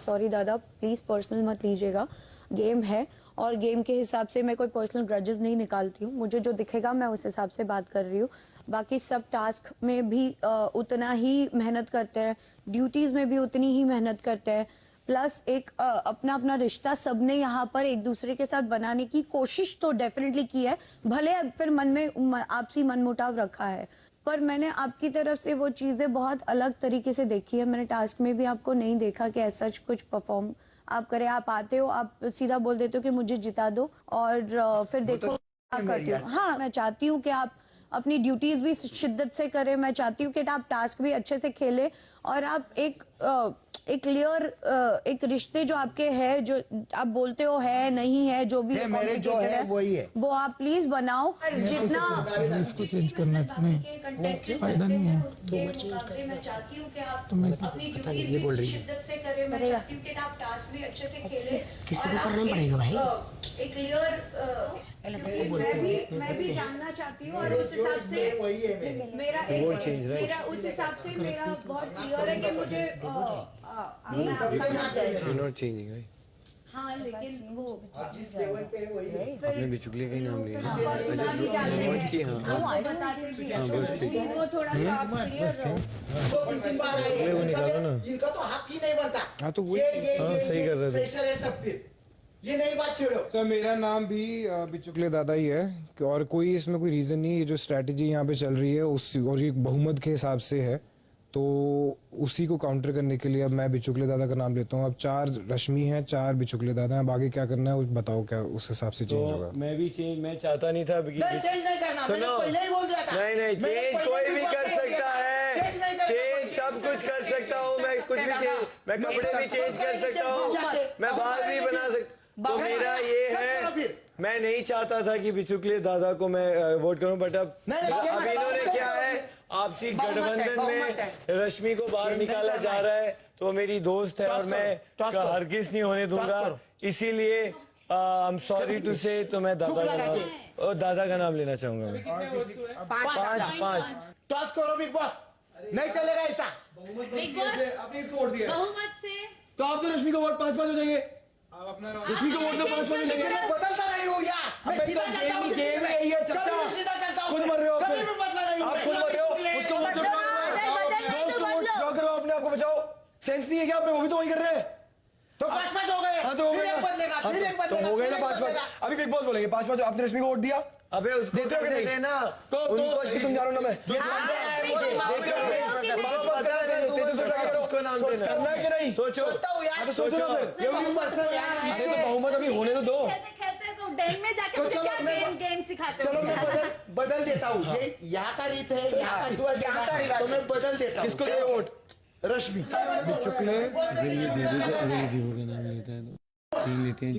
सॉरी दादा, प्लीज पर्सनल मत लीजिएगा, गेम है और गेम के हिसाब से मैं कोई पर्सनल ग्रजेस नहीं निकालती हूँ। मुझे जो दिखेगा मैं उस हिसाब से बात कर रही हूँ। बाकी सब टास्क में भी उतना ही मेहनत करते हैं, ड्यूटीज में भी उतनी ही मेहनत करते हैं, प्लस एक अपना अपना रिश्ता सबने यहाँ पर एक दूसरे के साथ बनाने की कोशिश तो डेफिनेटली की है, भले फिर मन में आपसी मनमुटाव रखा है, पर मैंने आपकी तरफ से वो चीजें बहुत अलग तरीके से देखी है। मैंने टास्क में भी आपको नहीं देखा कि ऐसा कुछ परफॉर्म आप करें। आप आते हो, आप सीधा बोल देते हो कि मुझे जिता दो, और फिर देखो क्या करती हो। हाँ, मैं चाहती हूँ कि आप अपनी ड्यूटीज भी शिद्दत से करें। मैं चाहती हूँ कि आप टास्क भी अच्छे से खेले और आप एक क्लियर एक रिश्ते जो आपके है, जो आप बोलते हो है नहीं है, जो भी मेरे जो है वही है, वो आप प्लीज बनाओ। जितना इसको चेंज करना नहीं, फायदा नहीं है। मैं चाहती हूँ कि आप अपनी ड्यूटीज भी शिद्दत से करें। मैं चाहती हूँ कि आप टास्क भी अच्छे से खेले। किसी को करना पड़ेगा भाई, एक क्लियर मैं भी जानना चाहती हूँ और उस हिसाब से मेरा उस हिसाब से मेरा बहुत क्लियर है कि मुझे हाँ, लेकिन वो आपने बिचुकले का ही नाम लिया। वो थोड़ा सा वो निकालो ना, इनका तो हक ही नहीं बनता। हाँ तो वो सही कर रहे थे। प्रेशर है सब, फिर ये नई बात छेड़ो। सर मेरा नाम भी बिचुकले दादा ही है, और कोई इसमें कोई रीज़न नहीं है। ये जो स्ट्रैटेजी यहाँ पे चल रही है उस और ये बहुमत के हिसाब से है, तो उसी को काउंटर करने के लिए अब मैं बिचुकले दादा का नाम लेता हूँ। अब 4 रश्मि हैं, 4 बिचुकले दादा हैं। अब आगे क्या करना है वो बताओ, क्या उस हिसाब से चेंज होगा? मैं चाहता नहीं था चेंज नहीं करना, मैंने पहले ही बोल दिया था। नहीं चेंज कोई भी कर सकता है, चेंज सब कुछ कर सकता हूँ मैं, कुछ भी चेंज, मैं कपड़े भी चेंज कर सकता हूँ, मैं बाल भी बना सकता। तो मेरा ये है, मैं नहीं चाहता था कि बिचुकले दादा को मैं वोट करूं, बट अब इन्होंने क्या है, आपसी गठबंधन में रश्मि को बाहर निकाला जा रहा है, तो मेरी दोस्त है और मैं हरगिज नहीं होने दूंगा, इसीलिए आई एम सॉरी टू से। तो मैं दादा का नाम लेना चाहूंगा मैं। 5 टॉस करो बिग बॉस, नहीं चलेगा ऐसा। आपने इसको वोट दिया बहुमत से तो आप तो रश्मि को वोट 5-5 हो जाएंगे। रश्मि को वोट तो 5-5 मिलेंगे। बदलता नहीं हूँ यार, मैं सीधा चलता हूँ, सीधा चलता हूँ, खुद मर रहे हो, कभी भी बदला नहीं हूँ। आप खुद मर रहे हो, उसको वोट दोस्त को वोट ड्रॉ करो, अपने आप को बचाओ। सेंस नहीं है क्या आप में? वो भी तो वही कर रहे हैं। तो 5-5 हो गए। हाँ तो हो फिर गए एक बदलेगा, फिर एक बदलेगा, तो हो गए ना फिर एक 5-5। बदलेगा। अभी बिग बॉस बोलेंगे 5-5। आपने रश्मि को वोट दिया, अबे देते हो कि नहीं? देना तो उनको इसकी समझा रहा हूँ ना मैं। करना है कि नहीं? सोचता हूँ यार, सोचो ना फिर। ये पर्सन यार, अरे तो बहुमत अभी होने तो दो। खेलते तो डेन में जाके मुझे क्या गेम सिखाते हो? चलो मैं बदल देता हूँ। ये यहाँ का रीत है, यहाँ का रिवाज है, तो मैं बदल देता हूँ। किसको दे वोट? रश्मि। बिचुकले अगर ये देवो का नाम लेता है तो 3 लेते हैं,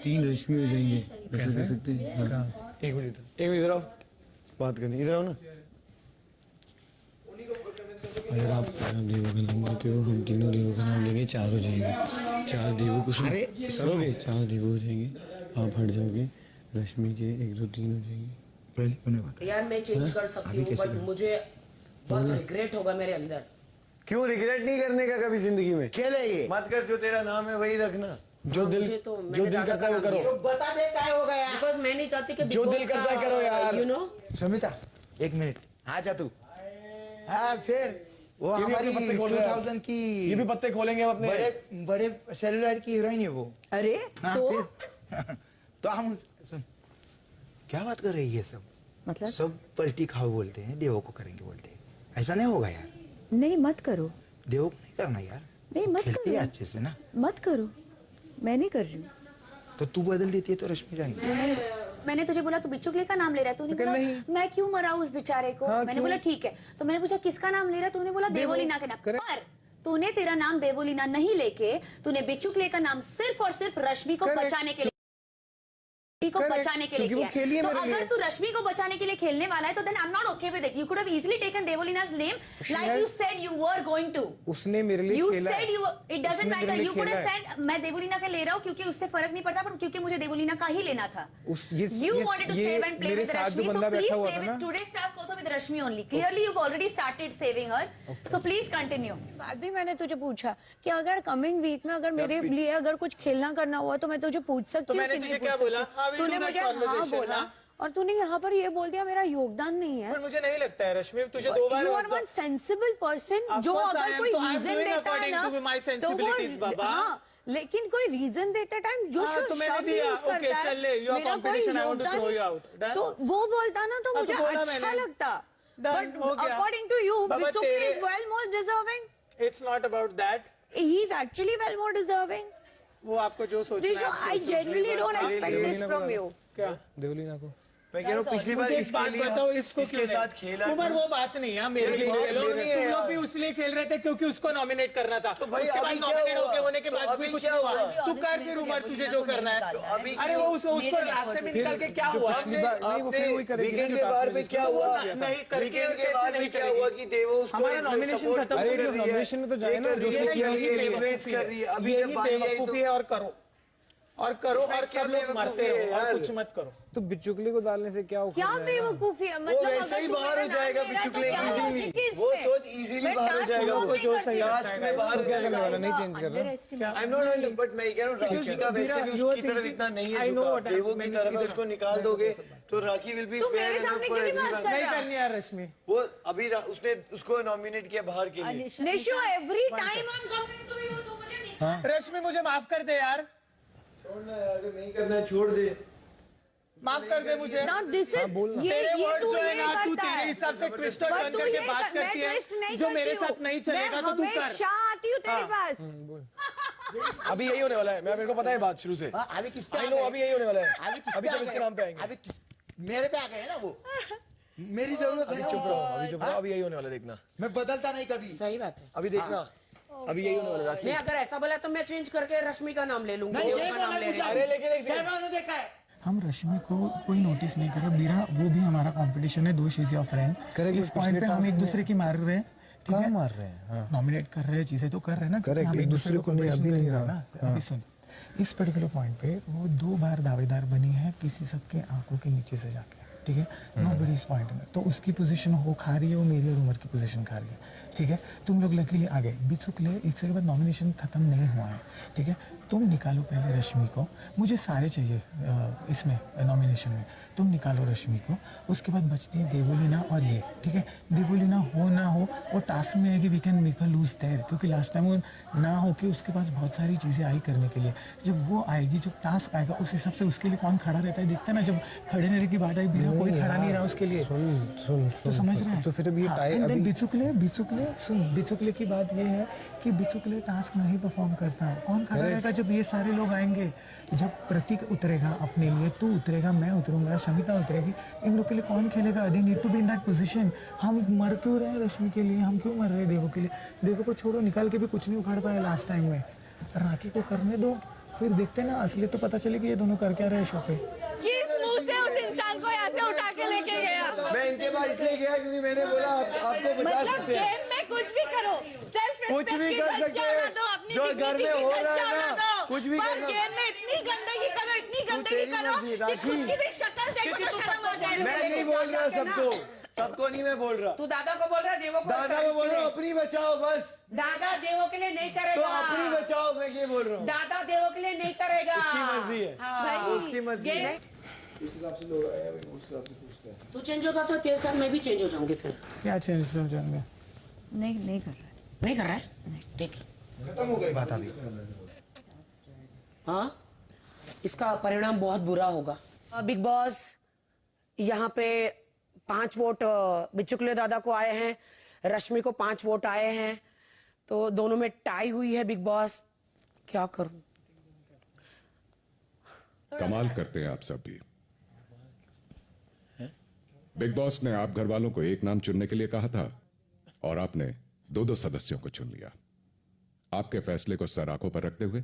3 रश्मि हो जाएंगे, ऐसा कर सकते हैं। हाँ। एक मिनट इधर आओ, बात करनी, इधर आओ ना। अगर आप देवो का नाम लेते हो, हम तीनों देवो का नाम लेंगे, 4 हो जाएंगे। 4 देवो को करोगे, 4 देवो हो जाएंगे, आप हट जाओगे, रश्मि के 1 2 3 हो जाएंगे। यार मैं चेंज कर सकती हूँ, बट मुझे बहुत रिग्रेट होगा मेरे अंदर। क्यों रिग्रेट नहीं करने का कभी जिंदगी में? खेले ये मत कर, जो तेरा नाम है वही रखना। जो दिल करता है वो करो। तो बता दे क्या हो गया। बिकॉज मैं नहीं चाहती कि जो दिल करता है करो यार। यू नो समिता 1 मिनट आ जा तू। हाँ फिर वो ये भी हमारी अपने पत्ते खोल रहे हैं। 2000 की ये भी पत्ते खोलेंगे अपने। बड़े सेलुलर की हीरोइन है वो। अरे हाँ, तो फिर तो हम सुन, क्या बात कर रही है सब? मतलब सब पलटी खाओ बोलते हैं, देवो को करेंगे बोलते हैं, ऐसा नहीं होगा यार। नहीं मत करो, देवो को नहीं करना यार। नहीं मत खेलती करो, है अच्छे से ना। मत करो, मैं नहीं कर रही हूँ। तो तू बदल देती है तो रश्मि रहेंगे। मैंने तुझे बोला तू बिचुकले का नाम ले रहा है, तूने बोला मैं क्यों मराऊं उस बेचारे को। मैंने बोला ठीक है, तो मैंने पूछा किसका नाम ले रहा है, तूने बोला देवोलीना का नाम। पर तूने तेरा नाम देवोलीना नहीं लेके तूने बिचुकले का नाम सिर्फ और सिर्फ रश्मि को बचाने के लिए बचाने के लिए किया। तो अगर तू रश्मि को बचाने के लिए खेलने वाला है तो then I am not okay with it. You could have easily taken Devolina's name like you said you were going to. उसने मेरे लिए खेला। You said you it doesn't matter. You could have said मैं देवोलीना का ले रहा हूँ क्योंकि उससे फर्क नहीं पड़ता, पर क्योंकि मुझे देवोलीना का ही लेना था। You wanted to save and play with Rashmi, so please play with today's task also with Rashmi only. Clearly you've already started saving her, so please continue. बाद भी मैंने तुझे पूछा कि अगर कमिंग वीक में अगर मेरे लिए अगर कुछ खेलना करना हुआ तो मैं तुझे पूछ सकती हूँ कि नहीं पूछ सकती। तूने मुझे हाँ बोला और तूने यहाँ पर ये बोल दिया मेरा योगदान नहीं है। पर मुझे नहीं लगता है रश्मि, तुझे 2 बार you are one sensible person जो अगर कोई रीजन देता है ना तो वो हाँ, लेकिन कोई रीजन देते टाइम जो शब्द यूज करता है मेरा कोई योगदान तो वो बोलता ना तो मुझे अच्छा लगता। But according to you Bichukale is well more deserving. It's not about that, he is actually well more deserving. वो आपको जो सोचना है। I genuinely don't expect this from you. क्या देवलीना को मैं कह रहा हूँ पिछली बार इसके साथ खेला। उमर वो बात नहीं है मेरे लिए। तुम लोग भी उसलिए खेल रहे थे क्योंकि उसको नॉमिनेट करना था। तो भाई उसके बाद नॉमिनेट होने के बाद भी कुछ हुआ। तू कर फिर उमर, तुझे जो करना है। अरे वो उसको रास्ते में निकल के क्या हुआ? वीकेंड के बाद में क्या हुआ? नहीं करके के बाद में क्या हुआ कि देवो हमारा नॉमिनेशन खत्म कर रही है। नॉमिनेशन में तो जाए ना जो उसने किया अभी बेवकूफी है और करो और सब लोग मरते रहो और कुछ मत करो। तो बिचुकले को डालने से क्या क्या बेवकूफी है? मतलब वैसे ही बाहर हो जाएगा बिचुकले इजीली। वो सोच इजीली बाहर हो जाएगा। वो जो सही टास्क में बाहर क्या करने वाला नहीं चेंज कर रहा। आई नो नो, बट मैं कह रहा हूँ राखी का वैसे भी उसकी तरफ इतना नहीं है झुकाव। देवो की तरफ उसको निकाल दोगे तो Rakhi will be fair enough for everyone. नहीं करनी यार रश्मि। वो अभी उसने उसको नॉमिनेट किया बाहर के लिए। Nishu every time I am coming to you तो मुझे रश्मि मुझे माफ कर दे यार। छोड़ना यार, नहीं करना छोड़ दे। माफ कर दे मुझे। Now this is- तेरे ये वर्ड्स तू जो है ये ना, तू करता तेरे है। हिसाब से ट्विस्ट और पर टर्न तू करके ये बात कर- मैं करती है, twist नहीं जो मेरे करती साथ हूँ। नहीं चलेगा तो तू कर। मैं हमेशा आती हूँ तेरे पास। अभी यही होने वाला है, मेरे को पता है बात शुरू से। अभी किस पे I आ know, गए? अभी यही होने वाला है। अभी किस अभी पे सब आ इसके गए? नाम पे आएंगे। अभी किस मेरे पे आ गए हैं ना वो। मेरी जरूरत है अभी ना चुप वो। रहो, अभी चुप रहो, अभी यही होने वाला है, देखना। मैं बदलता नहीं कभी। सही बात है। अभी देखना, अभी यही होने वाला है, राखी। नहीं, अगर ऐसा बोला तो मैं चेंज करके रश्मि का नाम ले लूंगा। नहीं, देव ये का बोला नाम ले मुझे। रही हूँ। अरे लेकिन एक कैमरा ने देखा है। हम रश्मि को कोई नोटिस नहीं कर रहे, मेरा वो भी हमारा कंपटीशन है, दो शीज ऑफ फ्रेंड। इस पॉइंट पे हम एक दूसरे की मार रहे हैं, ठीक है, मार रहे हैं, नॉमिनेट कर रहे हैं, चीजें तो कर रहे हैं ना, क्योंकि हम एक दूसरे को कंपटीशन कर रहे हैं ना। अभी सुन, इस पर्टिकुलर पॉइंट पे वो 2 बार दावेदार बनी है किसी सबके आंखों के नीचे से जाके, ठीक है, नो बड़ी इस पॉइंट में, तो उसकी पोजीशन वो खा रही है, वो मेरी और उमर की पोजीशन खा रही है, ठीक है। तुम लोग लकीली आ गए, बिचुकले इसके बाद नॉमिनेशन खत्म नहीं हुआ है, ठीक है। तुम निकालो पहले रश्मि को, मुझे सारे चाहिए इसमें नॉमिनेशन में, तुम निकालो रश्मि को, उसके बाद बचती है देवोलीना और ये, ठीक है। देवोलीना हो ना हो वो टास्क में है कि we can make a lose there, क्योंकि लास्ट टाइम वो ना हो कि उसके पास बहुत सारी चीज़ें आई करने के लिए, जब वो आएगी, जब टास्क आएगा उस हिसाब से उसके लिए कौन खड़ा रहता है, देखते हैं ना, जब खड़े रहने की बात आई बीरा कोई खड़ा नहीं रहा उसके लिए, तो समझ रहे हैं। तो फिर अभी बिचुकले की बात ये है कि बिचुकले टास्क नहीं परफॉर्म करता, कौन खड़ा रहेगा जब ये सारे लोग आएंगे, जब प्रतीक उतरेगा अपने लिए, तू उतरेगा, मैं उतरूंगा, शमिता उतरेगी, इन लोग के लिए कौन खेलेगा? They need to be in that position. हम मर क्यों रहे हैं रश्मि के लिए, हम क्यों मर रहे हैं देवो के लिए? देवो को छोड़ो, निकाल के भी कुछ नहीं उखाड़ पाया लास्ट टाइम में, राखी को करने दो, फिर देखते ना, असली तो पता चलेगी ये दोनों कर क्या रहे शो पे। किस मुंह से उस इंसान को यहाँ से उठा के लेके गया? मैं इनके पास इसलिए गया क्योंकि मैंने बोला आपको बचा मतलब सकते हैं, गेम में कुछ भी करो, सेल्फ कुछ भी कर सकते हैं, जो घर में हो रहा है ना, कुछ भी करना। गेम में इतनी गंदगी करो, इतनी गंदगी तेरी करो मर्जी, कि राखी। खुद की भी शक्ल देखो तो शर्म आ जाए। मैं नहीं बोल रहा सबको, सबको नहीं मैं बोल रहा, तू दादा को बोल रहा है, देवो को दादा को बोल रहा हूँ अपनी बचाओ बस, दादा देवो के लिए नहीं तो करेगा, अपनी बचाओ, मैं ये बोल रहा हूँ। दादा देवो के लिए नहीं करेगा, उसकी मर्जी है, हाँ। उसकी मर्जी है। इस हिसाब से लोग आए, अभी उस हिसाब से पूछते हैं। तू चेंज होगा तो तेरे साथ मैं भी चेंज हो जाऊंगी फिर। क्या चेंज हो जाएंगे? नहीं कर रहा है। नहीं कर रहा है, ठीक है, खत्म हो गई बात अभी। हाँ, इसका परिणाम बहुत बुरा होगा। बिग बॉस, यहाँ पे 5 वोट बिचुकले दादा को आए हैं, रश्मि को 5 वोट आए हैं, तो दोनों में टाई हुई है। बिग बॉस, क्या करूं? कमाल करते हैं आप सब भी। बिग बॉस ने आप घर वालों को एक नाम चुनने के लिए कहा था और आपने 2-2 सदस्यों को चुन लिया। आपके फैसले को सर आंखों पर रखते हुए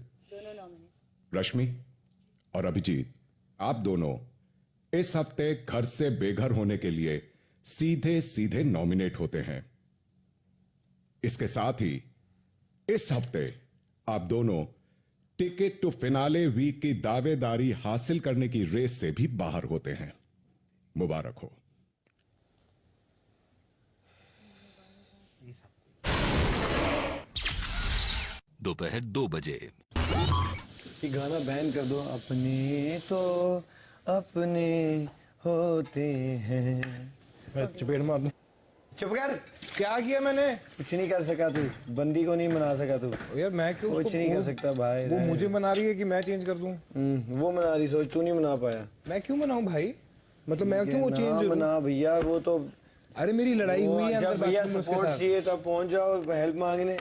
रश्मि और अभिजीत, आप दोनों इस हफ्ते घर से बेघर होने के लिए सीधे सीधे नॉमिनेट होते हैं। इसके साथ ही इस हफ्ते आप दोनों टिकट टू फिनाले वीक की दावेदारी हासिल करने की रेस से भी बाहर होते हैं। मुबारक हो। दोपहर 2 बजे। ये गाना बैन कर दो। अपने तो अपने होते हैं। चपेट मार दूं। चुप कर। क्या किया मैंने? कुछ नहीं कर सका तू, बंदी को नहीं मना सका तू। यार मैं क्यों कुछ नहीं कर सकता भाई। वो मुझे मना रही है कि मैं चेंज कर दूं। वो मना रही, सोच तू नहीं मना पाया। मैं क्यों मनाऊं भाई? मतलब मैं क्यों चेंज मना भैया, वो तो अरे मेरी लड़ाई हुई है। जब भैया सपोर्ट चाहिए तब पहुंच जाओ हेल्प मांगने,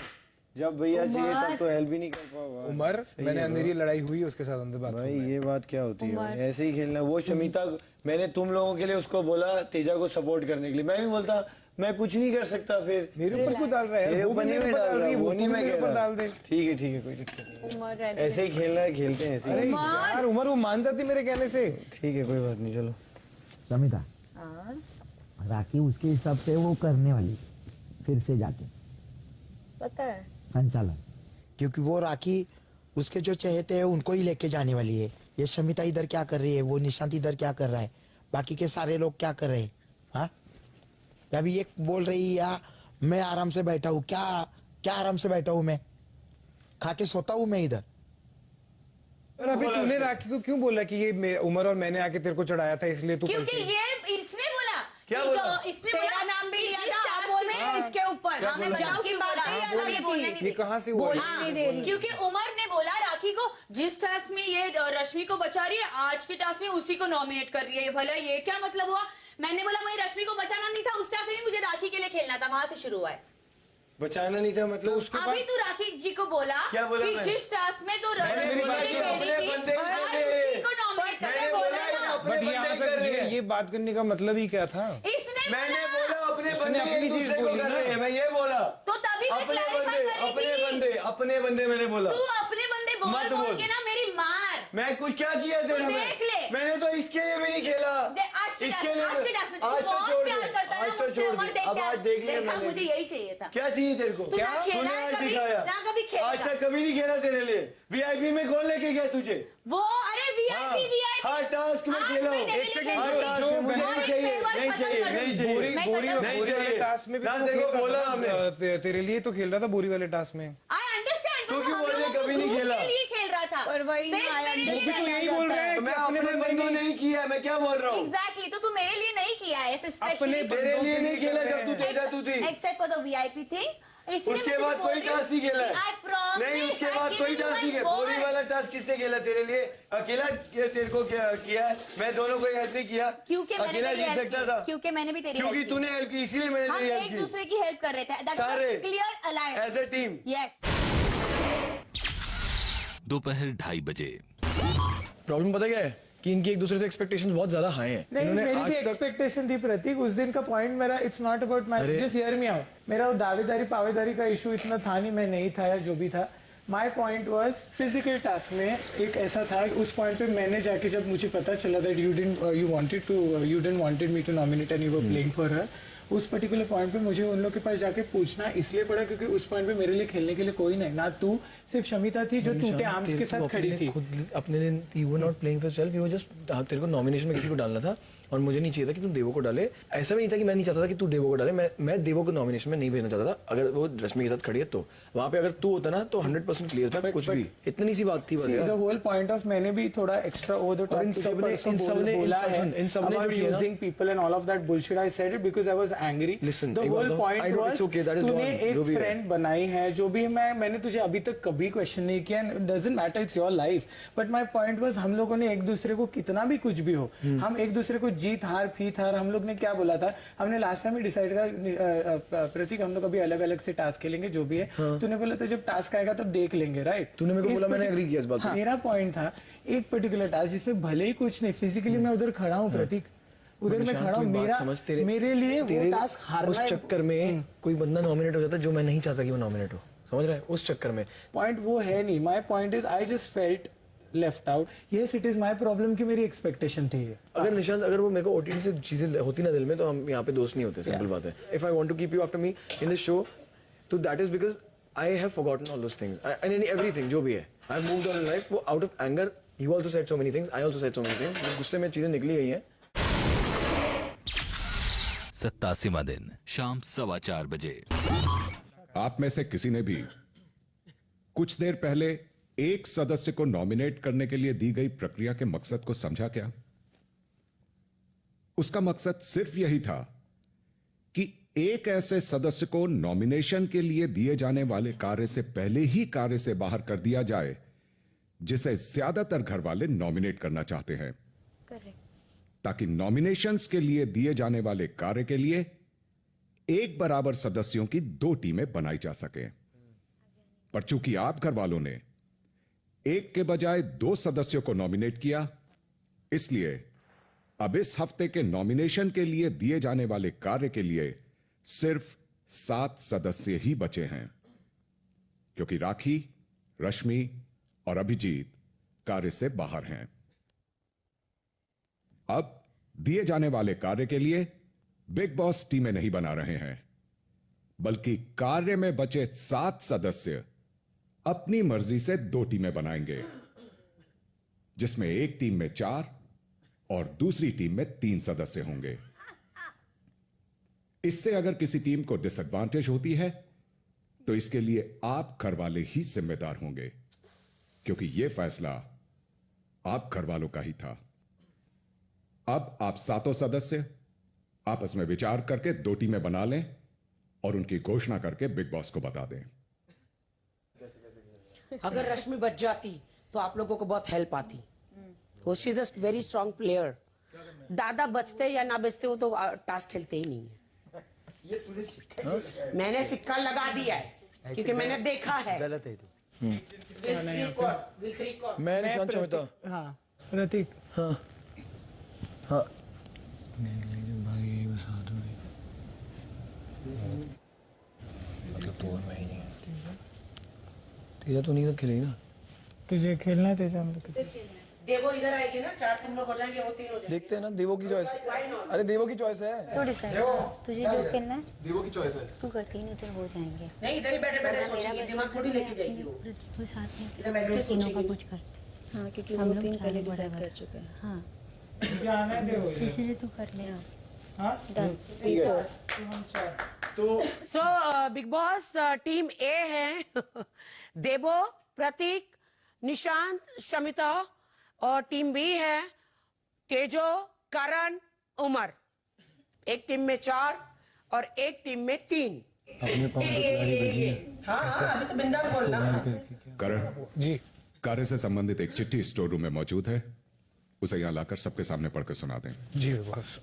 जब भैया चाहिए तब तो हेल्प ही नहीं कर पाओ। उमर, मैंने मेरी लड़ाई हुई है उसके साथ अंदर बात। भाई ये बात क्या होती है? ऐसे ही खेलना। वो शमिता, मैंने तुम लोगों के लिए उसको बोला तेजा को सपोर्ट करने के लिए, मैं भी बोलता मैं कुछ नहीं कर सकता। फिर मेरे ऊपर क्यों डाल रहा है? वो बने में डाल रहा है, वो नहीं मैं कह रहा। डाल दे। ठीक है कोई दिक्कत नहीं, ऐसे ही खेलना है, खेलते हैं ऐसे ही। यार उमर वो मान जाती मेरे कहने से। ठीक है कोई बात नहीं, चलो। समिता, राखी उसके हिसाब से वो करने वाली फिर से जाके पता है संचालन, क्योंकि वो राखी उसके जो चहेते हैं उनको ही लेके जाने वाली है। ये शमिता इधर क्या कर रही है, वो निशांत इधर क्या कर रहा है, बाकी के सारे लोग क्या कर रहे हैं? हाँ, अभी ये बोल रही या मैं आराम से बैठा हूँ? क्या क्या आराम से बैठा हूँ? मैं खा के सोता हूँ मैं इधर। और अभी तूने राखी को क्यों बोला कि ये उमर और मैंने आके तेरे को चढ़ाया था इसलिए तू? क्योंकि ये इसने बोला। क्या बोला? इसने तेरा नाम भी लिया था, आप बोल रहे हैं इसके ऊपर। हाँ, मैं बताऊं क्यों बोला? ये ये कहाँ से हुआ? क्योंकि उमर ने बोला राखी को जिस टास्क में ये रश्मि को बचा रही है, आज के टास्क में उसी को नॉमिनेट कर रही है। भला ये क्या मतलब हुआ? मैंने बोला मुझे रश्मि को बचाना नहीं था, उस टास्क में मुझे राखी के लिए खेलना था, वहां से शुरू हुआ है। बचाना नहीं था मतलब उसको अभी तू राखी जी को बोला क्या बोला कि मैं? जिस टास्क में तो मैंने रश्मि बात के की, लिए अपने खेली थी, बंदे आज को उसी को नॉमिनेट कर मैंने बोला ये अपने बट बंदे यहाँ ही कर रहे पे हैं। ये बात करने का मतलब ही क्या था? इसने मैंने बोला अपने उसने बंदे अपनी एक चीज दूसरे को बोली कर ना। रहे हैं, मैं ये बोला। तो तभी मैं अपने clarify बंदे कर रही थी। अपने बंदे मैंने बोला। तू अपने बंदे बोल मत बोल बोल। के ना मेरी मार। मैं कुछ क्या किया तू तेरा देख ले। मैंने तो इसके लिए भी नहीं खेला। इसके लिए आज के टास्क में तू आज तो बहुत छोड़ प्यार दे, करता है आज ना तो मुझसे, छोड़ और दे। अब आज देख लिया देखा, मैंने। मुझे यही चाहिए था। क्या चाहिए तेरे को? तू ना खेला तूने है आज कभी, दिखाया। ना कभी खेला। आज तक कभी नहीं खेला तेरे लिए। वीआईपी में कौन लेके गया तुझे? वो अरे वीआईपी हर टास्क में खेला हूँ। एक सेकंड, हर टास्क जो में मुझे मैं- नहीं चाहिए, नहीं चाहिए, नहीं चाहिए। बोरी नहीं वाले चाहिए। टास्क में भी ना तो तेरे को खेल बोला रहा था। हमने। तेरे लिए तो खेल रहा था बोरी वाले टास्क में। I understand. तू क्यों बोल रही है कभी नहीं खेला? के लिए खेल रहा था। और वही सिर्फ I मेरे लिए वो भी तो खेलना यही बोल रहा है तो कि मैं अपने अपने बंदे बंदों नहीं किया है, मैं क्या बोल रहा हूँ? एग्जैक्टली, तो तू मेरे लिए नहीं किया है ऐसे स्पेशली। तेरे लिए नहीं खेला जब तू तेजा तू थी। Except for the VIP thing. उसके बाद कोई टास्क नहीं खेला है। नहीं, उसके बाद कोई टास्क नहीं खेला। बोरी वाला टास्क किसने खेला तेरे लिए? अकेला तेरे को किया है। मैं दोनों को हेल्प नहीं किया। क्योंकि मैंने अकेला तेरी जीत help सकता की। था। क्योंकि मैंने भी तेरी क्योंकि help की। तूने हेल्प की, इसीलिए मैंने हम तेरी हेल्प एक की। दूसरे की हेल्प कर रहे थे। सारे clear alliance as a team. Yes. दोपहर 2:30 बजे। प्रॉब्लम पता क्या है कि इनकी एक दूसरे से एक्सपेक्टेशंस बहुत ज्यादा हाई हैं। नहीं, इन्होंने मेरी भी आज तक एक्सपेक्टेशन थी प्रतीक। उस दिन का पॉइंट मेरा it's not about my, just hear me out. मेरा वो दावेदारी पावेदारी का इशू इतना था नहीं, मैं नहीं था या जो भी था। My point was physical task में एक ऐसा था, उस पॉइंट पे मैंने जाके जब मुझे पता चला that you didn't wanted me to nominate and you were playing for her, उस पर्टिकुलर पॉइंट पे मुझे उन लोग के पास जाके पूछना इसलिए पड़ा क्योंकि उस पॉइंट पे मेरे लिए खेलने के लिए कोई नहीं, ना तू, सिर्फ शमिता थी जो टूटे आर्म्स के साथ खड़ी थी। खुद अपने लिए you were not playing for self, you were just तेरे को नॉमिनेशन में किसी को डालना था और मुझे नहीं चाहिए था कि तुम देवो को डाले। ऐसा भी नहीं था कि मैं नहीं चाहता था कि तू देवो को डाले, मैं देवो को नॉमिनेशन में नहीं भेजना चाहता था। अगर वो रश्मि के साथ खड़ी है तो वहां पे अगर तू होता ना तो 100% क्लियर था। कुछ भी इतनी सी बात थी बस द होल पॉइंट ऑफ मैंने भी थोड़ा extra over the top in सबने बोला है इन सबने about जो किया ना, using people and all of that bullshit. I said it because I was angry. Listen, the एक whole बात बताऊं? point I know was it's okay, that is तूने gone, एक जो भी है। फ्रेंड बनाई है, जो भी मैंने तुझे अभी तक कभी क्वेश्चन नहीं किया, and it doesn't matter, it's your life. But my point was हम लोगों ने एक दूसरे को कितना भी कुछ भी हो, हम एक दूसरे को जीत हार फीत हार, हम लोग ने क्या बोला था, हमने लास्ट टाइम डिसाइड करा प्रतीक हम लोग अभी अलग अलग से टास्क खेलेंगे जो भी है। तूने बोला था जब टास्क आएगा तो देख लेंगे, राइट? तूने मेरे को बोला, मैंने एग्री किया इस बात पे। मेरा पॉइंट था एक पर्टिकुलर टास्क जिसमें भले ही कुछ नहीं, फिजिकली मैं उधर खड़ा हूँ प्रतीक, उधर मैं खड़ा हूँ, मेरे लिए वो टास्क हारना उस चक्कर में कोई बंदा नॉमिनेट हो जाता है जो मैं नहीं चाहता कि वो नॉमिनेट हो, समझ रहा है? उस चक्कर में पॉइंट वो है नहीं। My point is I just felt left out. Yes it is my problem कि मेरी एक्सपेक्टेशन थी। अगर निशांत, अगर वो मेरे को ओटीटी से चीजें होती ना दिल में तो हम यहाँ पे दोस्त नहीं होते, सिंपल बात है। If I want to keep you after me in this show तो that is because I have forgotten all those things and everything जो भी है। I have moved on in life. वो out of anger you also said so many things, I also said so many things. गुस्से में चीजें निकली गई हैं। 87वां दिन शाम 4:15 बजे। आप में से किसी ने भी कुछ देर पहले एक सदस्य को नॉमिनेट करने के लिए दी गई प्रक्रिया के मकसद को समझा क्या? उसका मकसद सिर्फ यही था कि एक ऐसे सदस्य को नॉमिनेशन के लिए दिए जाने वाले कार्य से पहले ही कार्य से बाहर कर दिया जाए जिसे ज्यादातर घर वाले नॉमिनेट करना चाहते हैं, ताकि नॉमिनेशंस के लिए दिए जाने वाले कार्य के लिए एक बराबर सदस्यों की 2 टीमें बनाई जा सके। पर चूंकि आप घर वालों ने एक के बजाय 2 सदस्यों को नॉमिनेट किया, इसलिए अब इस हफ्ते के नॉमिनेशन के लिए दिए जाने वाले कार्य के लिए सिर्फ 7 सदस्य ही बचे हैं, क्योंकि राखी, रश्मि और अभिजीत कार्य से बाहर हैं। अब दिए जाने वाले कार्य के लिए बिग बॉस टीमें नहीं बना रहे हैं, बल्कि कार्य में बचे 7 सदस्य अपनी मर्जी से 2 टीमें बनाएंगे, जिसमें एक टीम में 4 और दूसरी टीम में 3 सदस्य होंगे। इससे अगर किसी टीम को डिसएडवांटेज होती है तो इसके लिए आप घर वाले ही जिम्मेदार होंगे, क्योंकि यह फैसला आप घर वालों का ही था। अब आप 7 सदस्य आपस में विचार करके 2 टीमें बना लें और उनकी घोषणा करके बिग बॉस को बता दें। अगर रश्मि बच जाती तो आप लोगों को बहुत हेल्प आती। वो she is a very strong player. दादा बचते या ना बचते, वो तो टास्क खेलते ही नहीं है। ये तूने सिक्का मैंने सिक्का लगा दिया है क्योंकि मैंने देखा है। गलत है तू। मैं निशांत चमेता। हाँ प्रतीक। हाँ हाँ मतलब तो और मैं ही है। तेजा तो नहीं खेलेगी ना। तुझे खेलना है तेजा? हम लोग देवो इधर आएगी ना, 4 तुम लोग हो जाएंगे, वो 3 हो जाएंगे। देखते हैं ना, देवो की चॉइस। अरे देवो की चॉइस है। तो डिसाइड तुझे जो खेलना है देवो की चॉइस है। तू करती नहीं तो हो जाएंगे। नहीं, इधर ही बैठे बैठे सोचिए, दिमाग थोड़ी लेके जाएगी वो। वो साथ में इधर बैठ के तीनों का सोचेगी। कुछ करते। हाँ, क्योंकि हम वो लोग तीन चार पहले बड़े डिसाइड बड़े। कर चुके हैं। हाँ जाने दे वो। इसलिए तू कर ले। हाँ डन। तो सो बिग बॉस टीम ए है देवो, प्रतीक, निशांत, शमिता, और टीम बी है तेजो, करण, उमर। एक टीम में 4 और एक टीम में 3। अपने पाँव पे कुल्हाड़ी बजी है। हाँ, अभी तो बिंदास बोलना। करण जी, कार्य से संबंधित एक चिट्ठी स्टोर रूम में मौजूद है, उसे यहाँ लाकर सबके सामने पढ़कर सुना दें। जी बस।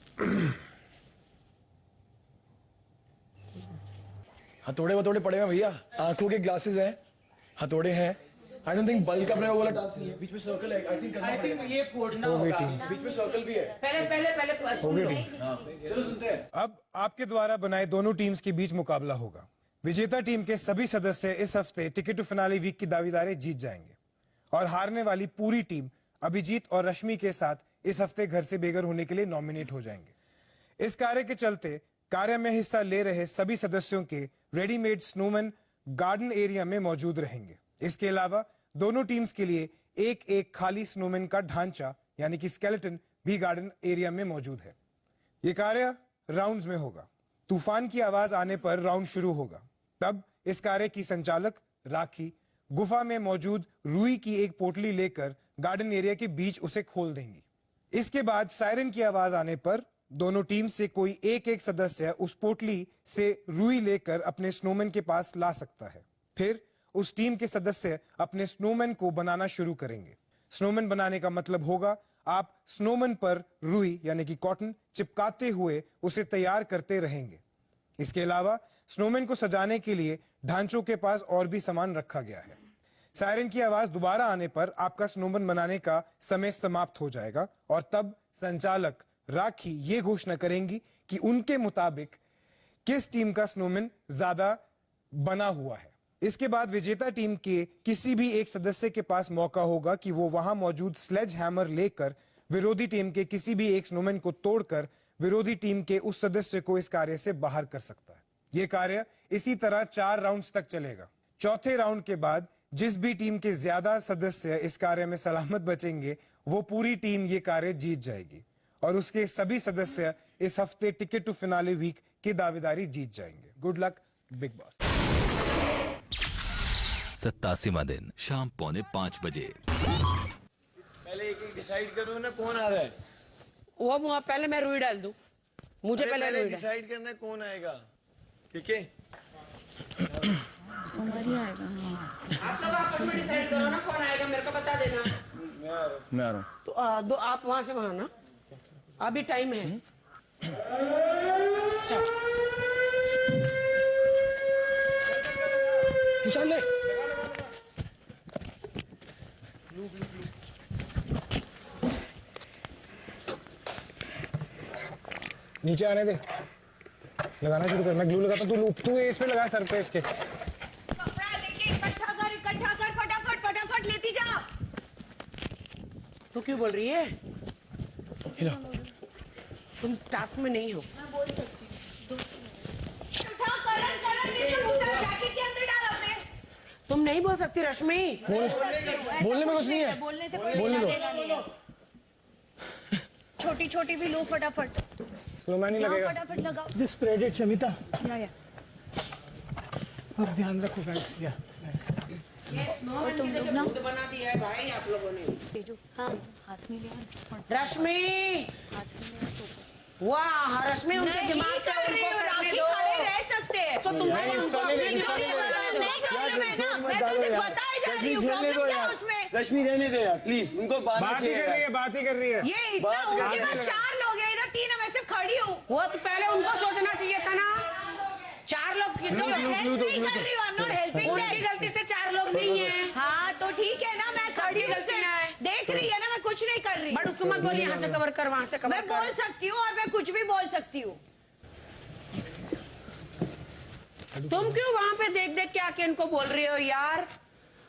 हथौड़े वथौड़े पड़े हैं भैया, आंखों के ग्लासेस हैं, हथौड़े हैं। आई डोंट थिंक बल्ब का प्रयोग वाला टास्क नहीं है। बीच में सर्कल है, आई थिंक ये फोड़ना होगा। बीच में सर्कल भी है। पहले सुन लो। चलो सुनते हैं। अब आपके द्वारा बनाए दोनों टीम्स के बीच मुकाबला होगा। विजेता टीम के सभी सदस्य इस हफ्ते टिकट टू फिनाले वीक की दावेदारी जीत जाएंगे और हारने वाली पूरी टीम अभिजीत और रश्मि के साथ इस हफ्ते घर से बेघर होने के लिए नॉमिनेट हो जाएंगे। इस कार्य के चलते कार्य में हिस्सा ले रहे सभी सदस्यों के रेडीमेड स्नोमैन गार्डन एरिया में मौजूद रहेंगे। इसके अलावा दोनों टीम्स के लिए एक एक खाली स्नोमैन का ढांचा यानी कि स्केलेटन भी गार्डन एरिया में मौजूद है। ये कार्य राउंड्स में होगा। तूफान की आवाज आने पर राउंड शुरू होगा। तब इस कार्य की संचालक राखी गुफा में मौजूद रुई की एक पोटली लेकर गार्डन एरिया के बीच उसे खोल देंगी। इसके बाद सायरन की आवाज आने पर दोनों टीम से कोई एक एक सदस्य उस पोटली से रुई लेकर अपने स्नोमैन के पास ला सकता है। फिर उस टीम के सदस्य अपने स्नोमैन को बनाना शुरू करेंगे। स्नोमैन बनाने का मतलब होगा आप स्नोमैन पर रुई यानी कि कॉटन चिपकाते हुए उसे तैयार करते रहेंगे। इसके अलावा स्नोमैन को सजाने के लिए ढांचों के पास और भी सामान रखा गया है। सायरन की आवाज दोबारा आने पर आपका स्नोमैन बनाने का समय समाप्त हो जाएगा और तब संचालक राखी ये घोषणा करेंगी कि उनके मुताबिक किस टीम का स्नोमैन ज्यादा बना हुआ है। इसके बाद विजेता टीम के किसी भी एक सदस्य के पास मौका होगा कि वो वहां मौजूद स्लेज हैमर लेकर विरोधी टीम के किसी भी एक स्नोमैन को तोड़कर विरोधी टीम के उस सदस्य को इस कार्य से बाहर कर सकता है। यह कार्य इसी तरह 4 राउंड्स तक चलेगा। चौथे राउंड के बाद जिस भी टीम के ज्यादा सदस्य इस कार्य में सलामत बचेंगे वो पूरी टीम ये कार्य जीत जाएगी और उसके सभी सदस्य इस हफ्ते टिकट टू फिनाले वीक की दावेदारी जीत जाएंगे। Good luck Bigg Boss. 87वां दिन शाम 4:45 बजे। पहले एक एक डिसाइड करो ना कौन आ रहा है। वो पहले मैं रुई डाल दूं। मुझे पहले रुई डाल। डिसाइड करना है कौन आएगा। ठीक है, उमर ही आएगा। आप सब आपस में डिसाइड करो ना कौन आएगा, मेरे को बता देना। मैं आ रहा हूँ। तो दो आप वहां से वहां ना, अभी टाइम है। स्टार्ट। निशान ले। नीचे आने दे, लगाना शुरू कर। मैं ग्लू लगाता हूँ, तू इस पे लगा सर पे इसके। कपड़ा लेके इकट्ठा कर फटाफट लेती जा। तू क्यों बोल रही है? हिला। तुम टास्क में नहीं हो। मैं बोल सकती हूँ। करण ये जो उठा जैकेट के अंदर डाल अपने। तुम नहीं बोल सकती रश्मि। बोलने में कुछ नहीं है। बोलने से बोलने दो। छोटी छोटी भी लो फटाफट। स्नोमैन ही लगेगा। फटाफट लगाओ। Just spread it Shamita. या अब ध्यान रखो गाइस। या और तुम लोग ना बना दिया है भाई आप लोगों ने। तेजू हाँ हाथ में लिया। रश्मि हाथ में लिया। वाह रश्मि, उनके दिमाग से उनको करने दो। रह सकते हैं तो तुम मैं तो सिर्फ बताई जा रश्मि खेलने दो यार, रश्मि रहने दो यार प्लीज, उनको बात ही कर रही है, बात ही कर रही है। ये इतना उनके पास 4 लोग हैं, इधर 3 मैं सिर्फ खड़ी हूँ। वो तो पहले उनको सोचना चाहिए था ना, 4 लोग किसी नहीं कर रही हूँ, I'm not helping them। उनकी गलती से 4 लोग नहीं है। हाँ तो ठीक है ना, मैं खड़ी हूँ, देख रही है ना, मैं कुछ नहीं कर रही। बट उसको मत बोलिए यहाँ से कवर कर, वहाँ से कवर मैं बोल सकती हूँ और मैं कुछ भी बोल सकती हूँ। तुम क्यों वहाँ पे देख देख के आके इनको बोल रही हो यार?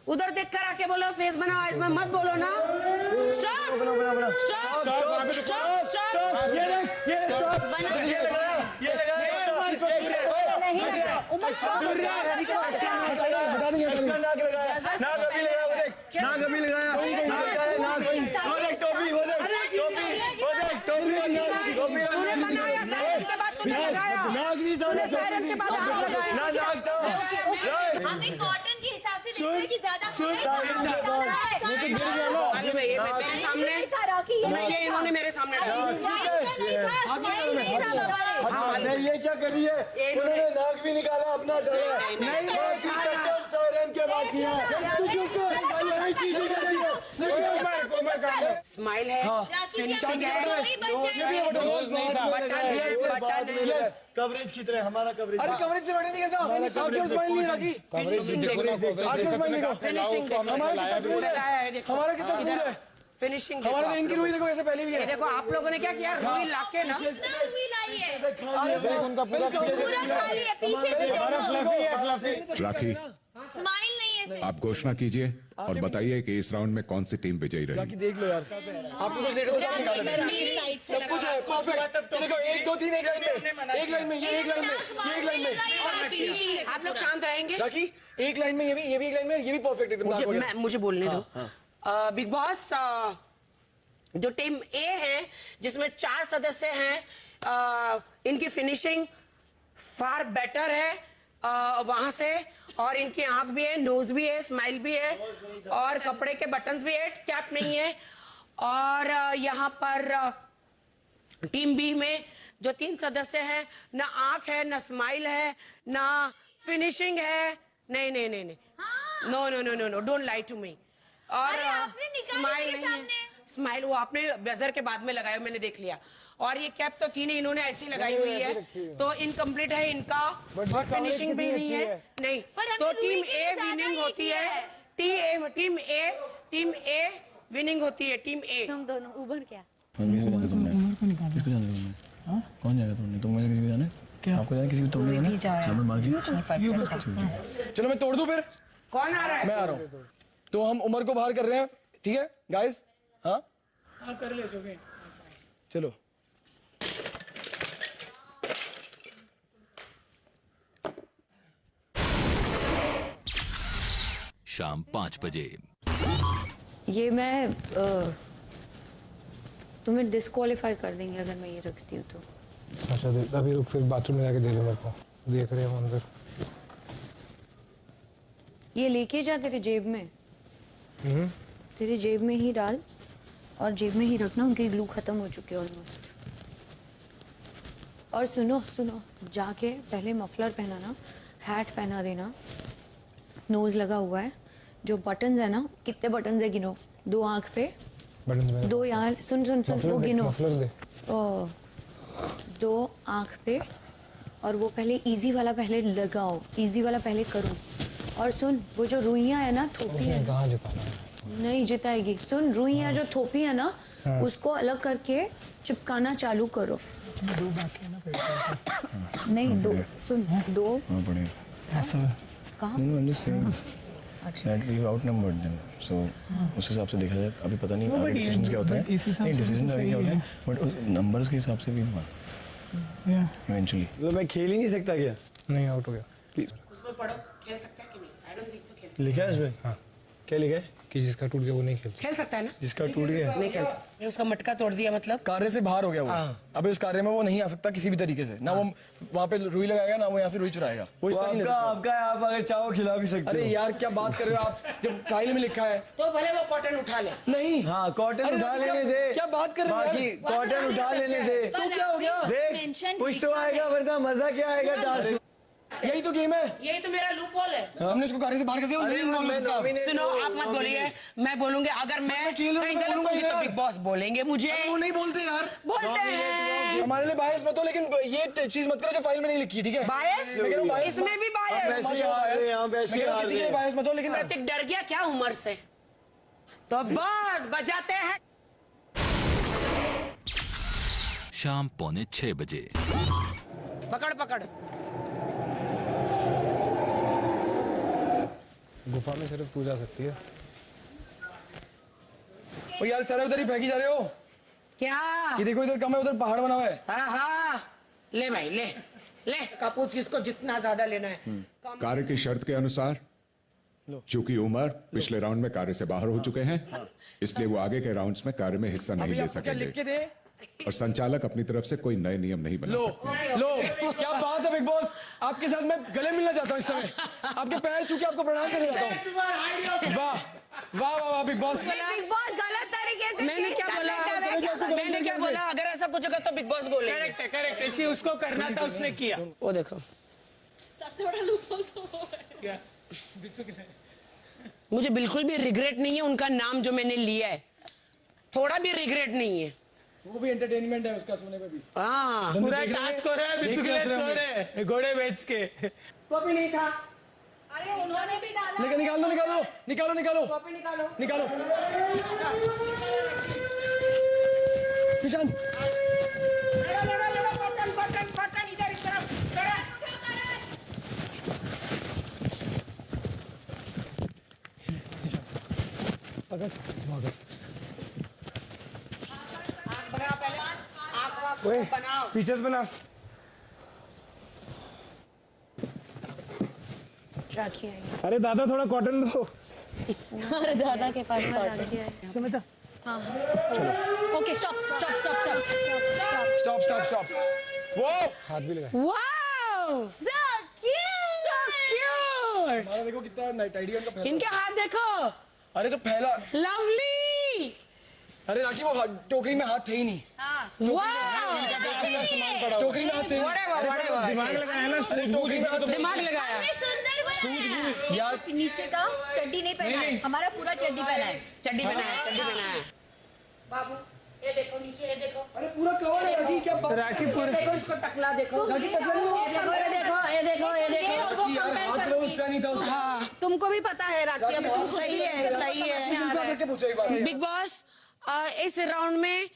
उधर देख कर आके बोलो, फेस बनाओ, इसमें मत बोलो ना। Stop stop stop. हमें कॉटन के हिसाब से देखते हैं कि ज्यादा मेरे सामने ये इन्होंने मेरे सामने नहीं, ये क्या करी है, उन्होंने नाक भी निकाला अपना डरा, नहीं के बाद किया, स्माइल है, फिनिशिंग है, कवरेज कितने, हमारा कवरेज, अरे कवरेज से मैटर नहीं करता, आप क्यों स्माइल नहीं रखी? फिनिशिंग हमारा कितना स्मूथ है, फिनिशिंग हमारा तो इनकी रुई देखो ऐसे पहले भी है। देखो आप लोगों ने क्या किया, रुई लाके ना राखी, स्माइल नहीं है। आप घोषणा कीजिए और बताइए कि इस राउंड में कौन सी टीम विजयी रही। राखी देख लो यार, आपको कुछ देखो, सब कुछ है परफेक्ट। देखो 1 2 3 एक लाइन में, एक लाइन में, ये एक लाइन में, ये एक लाइन में। आप लोग शांत रहेंगे। राखी एक लाइन में, ये भी एक लाइन में, ये भी परफेक्ट एकदम। मुझे बोलने दो। बिग बॉस, जो टीम ए है जिसमें 4 सदस्य हैं, इनकी फिनिशिंग फार बेटर है वहां से, और इनकी आंख भी है, नोज भी है, स्माइल भी है, और कपड़े के बटन्स भी है, कैप नहीं है। और यहाँ पर टीम बी में जो 3 सदस्य हैं, ना आंख है, ना स्माइल है, ना फिनिशिंग है। नहीं नहीं नहीं नहीं, no no no no no, don't lie to me. और स्माइल नहीं है, स्माइल वो आपने बेजर के बाद में लगाया, मैंने देख लिया। और ये कैप तो थी नहीं, इन्होंने ऐसी लगाई हुई है, तो इनकम्प्लीट है इनका, और फिनिशिंग भी नहीं है। नहीं, तो टीम ए विनिंग होती है, टीम ए विनिंग होती है, टीम ए। तुम दोनों उबर क्या? उमर को निकालो, किसको जाना तुमने? कौन जाएगा तुमने? तुम किसी को जाना है? क्या आपको जाना, किसी को तुमने जाना? चलो मैं तोड़ दूं फिर। कौन आ रहा है? मैं आ रहा हूँ। तो हम उमर को बाहर कर रहे हैं, ठीक है गाइस? हाँ कर ले जो भी। चलो शाम 5 बजे। ये मैं तुम्हें डिस्क्वालीफाई कर देंगे अगर मैं ये रखती हूँ तो। अच्छा अभी रुक, फिर बाथरूम में जाके दे दो मेरे को, देख रहे हैं हम अंदर। ये लेके जा तेरे जेब में, तेरे जेब में ही डाल और जेब में ही रखना, उनके ग्लू खत्म हो चुके ऑलमोस्ट। और सुनो सुनो, जाके पहले मफलर पहनाना, हैट पहना देना, नोज लगा हुआ है, जो बटन्स है ना, कितने बटन्स है गिनो, 2 आंख पे, 2 यहाँ, सुन सुन सुन, वो गिनो, 2 आंख पे, और वो पहले इजी वाला पहले लगाओ, इजी वाला पहले करो। और सुन, वो जो रुइयां है ना, थोपी है, कहाँ जिताना नहीं जिताएगी। सुन, रुइयां जो थोपी है ना, उसको अलग करके चिपकाना चालू करो। 2 बाकी है ना, नहीं 2, सुन 2 ऐसा कहाँ? That we've outnumbered them. So उस हिसाब से देखा जाए, अभी पता नहीं आगे डिसीजंस क्या होता है, नहीं डिसीजंस आगे क्या होता है, बट उस नंबर्स के हिसाब से भी हुआ इवेंचुअली। तो मैं खेल ही नहीं सकता क्या? नहीं, आउट हो गया। उसमें पढ़ो, खेल सकता है कि नहीं? I don't think so, खेल लिखा है इसमें? हाँ, क्या लिखा है? कि जिसका टूट गया वो नहीं खेल सकता। खेल सकता है ना? जिसका टूट गया नहीं खेल सकता, ये उसका मटका तोड़ दिया मतलब कार्य से बाहर हो गया वो। अभी उस कार्य में वो नहीं आ सकता किसी भी तरीके से, ना वो वहाँ पे रुई लगाएगा, ना वो यहाँ से रुई चुराएगा। वो आपका आप अगर चाहो खिला भी सकते हो। अरे यार क्या बात कर रहे हो आप, जब फाइल में लिखा है तो भले वो कॉटन उठा ले। नहीं, हाँ कॉटन उठा लेने दे, क्या बात कर रहे हो? बाकी कॉटन उठा लेने दे। तो क्या हो गया? देख कुछ तो आएगा, वरना मजा क्या आएगा टास्क। यही तो गेम है, यही तो मेरा लूप होल है। हमने इसको कार्य से बाहर कर दिया। सुनो, आप मत बोलिए, मैं बोलूंगी। अगर मैं कहीं गलत होंगी तो बिग बॉस बोलेंगे मुझे। वो नहीं बोलते यार, बोलते हैं। हमारे लिए बायस मत हो, लेकिन ये चीज मत करो जो फाइल में नहीं लिखी, ठीक है? बायस, इसमें भी बायस। बायस मत हो, लेकिन प्रतीक डर गया क्या उम्र से? तो बस बजाते हैं। शाम 5:45 बजे। पकड़ पकड़। गुफा में सिर्फ तू जा सकती है। ओ यार सारे उधर ही फेंकी जा रहे हो क्या? ये देखो इधर कम है, उधर पहाड़ बना हुआ है। हाँ हाँ, ले भाई ले ले, कपूस किसको जितना ज्यादा लेना है। कार्य की शर्त के अनुसार चूंकि उमर पिछले राउंड में कार्य से बाहर हो चुके हैं, इसलिए वो आगे के राउंड्स में कार्य में हिस्सा नहीं ले सकेंगे और संचालक अपनी तरफ से कोई नए नियम नहीं बना सकते। लो क्या बात है बिग बॉस, आपके साथ मैं गले मिलना चाहता हूँ इस समय, आपके पैर छू के आपको प्रणाम करना चाहता हूँ। वाह वाह वाह बिग बॉस। बिग बॉस गलत तरीके से मैंने क्या बोला? मैंने क्या बोला? अगर ऐसा कुछ होगा तो बिग बॉस बोले। करेक्ट है। इसी उसको करना था, उसने किया। वो देखो, सबसे बड़ा लूपहोल तो वो है। क्या? मुझे बिल्कुल भी रिग्रेट नहीं है उनका नाम जो मैंने लिया है, थोड़ा भी रिग्रेट नहीं है। वो भी एंटरटेनमेंट है उसका, सोने पे भी। हाँ, पूरा टास्क हो रहा है, बिचुकले सो रहे घोड़े बेच के। वो भी नहीं था। अरे उन्होंने भी डाला। लेकिन निकालो निकालो निकालो निकालो कॉपी निकालो निकालो। निशांत बटन इधर इस तरफ। बनाओ, फीचर्स बना। राखी आई। अरे दादा थोड़ा कॉटन दो। अरे दादा के पास कॉटन। हाँ okay, stop stop stop stop stop stop stop. वो हाथ भी लगा। Wow, So cute! so cute! हमारा देखो कितना टाइडी उनका फैला। इनके हाथ देखो। अरे तो फैला। लवली। अरे राखी वो टोकरी में हाथ थे ही नहीं। वाओ, टोकरी में हाथ थे। दिमाग लगाया ना, दिमाग लगाया। यार नीचे का चड्डी नहीं पहना है, हमारा पूरा चड्डी पहना है। चड्डी पहना है, चड्डी पहना है। बाबू ये देखो, नीचे ये देखो। अरे पूरा कवर है राखी, क्या राखी पूरे। देखो इसको टकला देखो। राखी टकला ये देखो ये देखो ये देखो ये देखो। यार हाथ में उसका नहीं था उसका। हाँ, तुमको भी पता है राखी, अब तुम सही है, सही है। करके पूछो एक बार। बिग बॉस इस राउंड में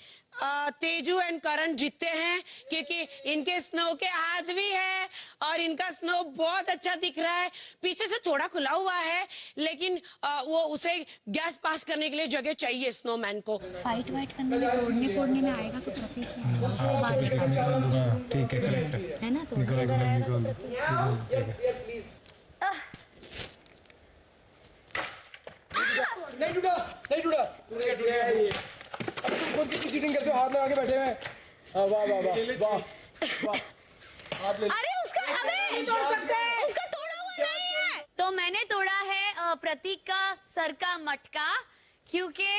तेजू एंड करण जीतते हैं क्योंकि इनके स्नो के हाथ भी है और इनका स्नो बहुत अच्छा दिख रहा है। पीछे से थोड़ा खुला हुआ है, लेकिन वो उसे गैस पास करने के लिए जगह चाहिए स्नोमैन को। फाइट वाइट करने में तोड़ने फोड़ने में आएगा तो प्रतीक ठीक है, करेक्ट है ना? तो अगर आएगा तो प्रतीक। नहीं टूटा नहीं टूटा। अब तुम खुद कितनी चीटिंग करते हो, हाथ लगा के बैठे हुए। वाह वाह वाह वाह वाह। हाथ ले। अरे उसका, अबे तोड़ सकते हैं। उसका तोड़ा हुआ नहीं है। तो मैंने तोड़ा है प्रतीक का सर का मटका, क्योंकि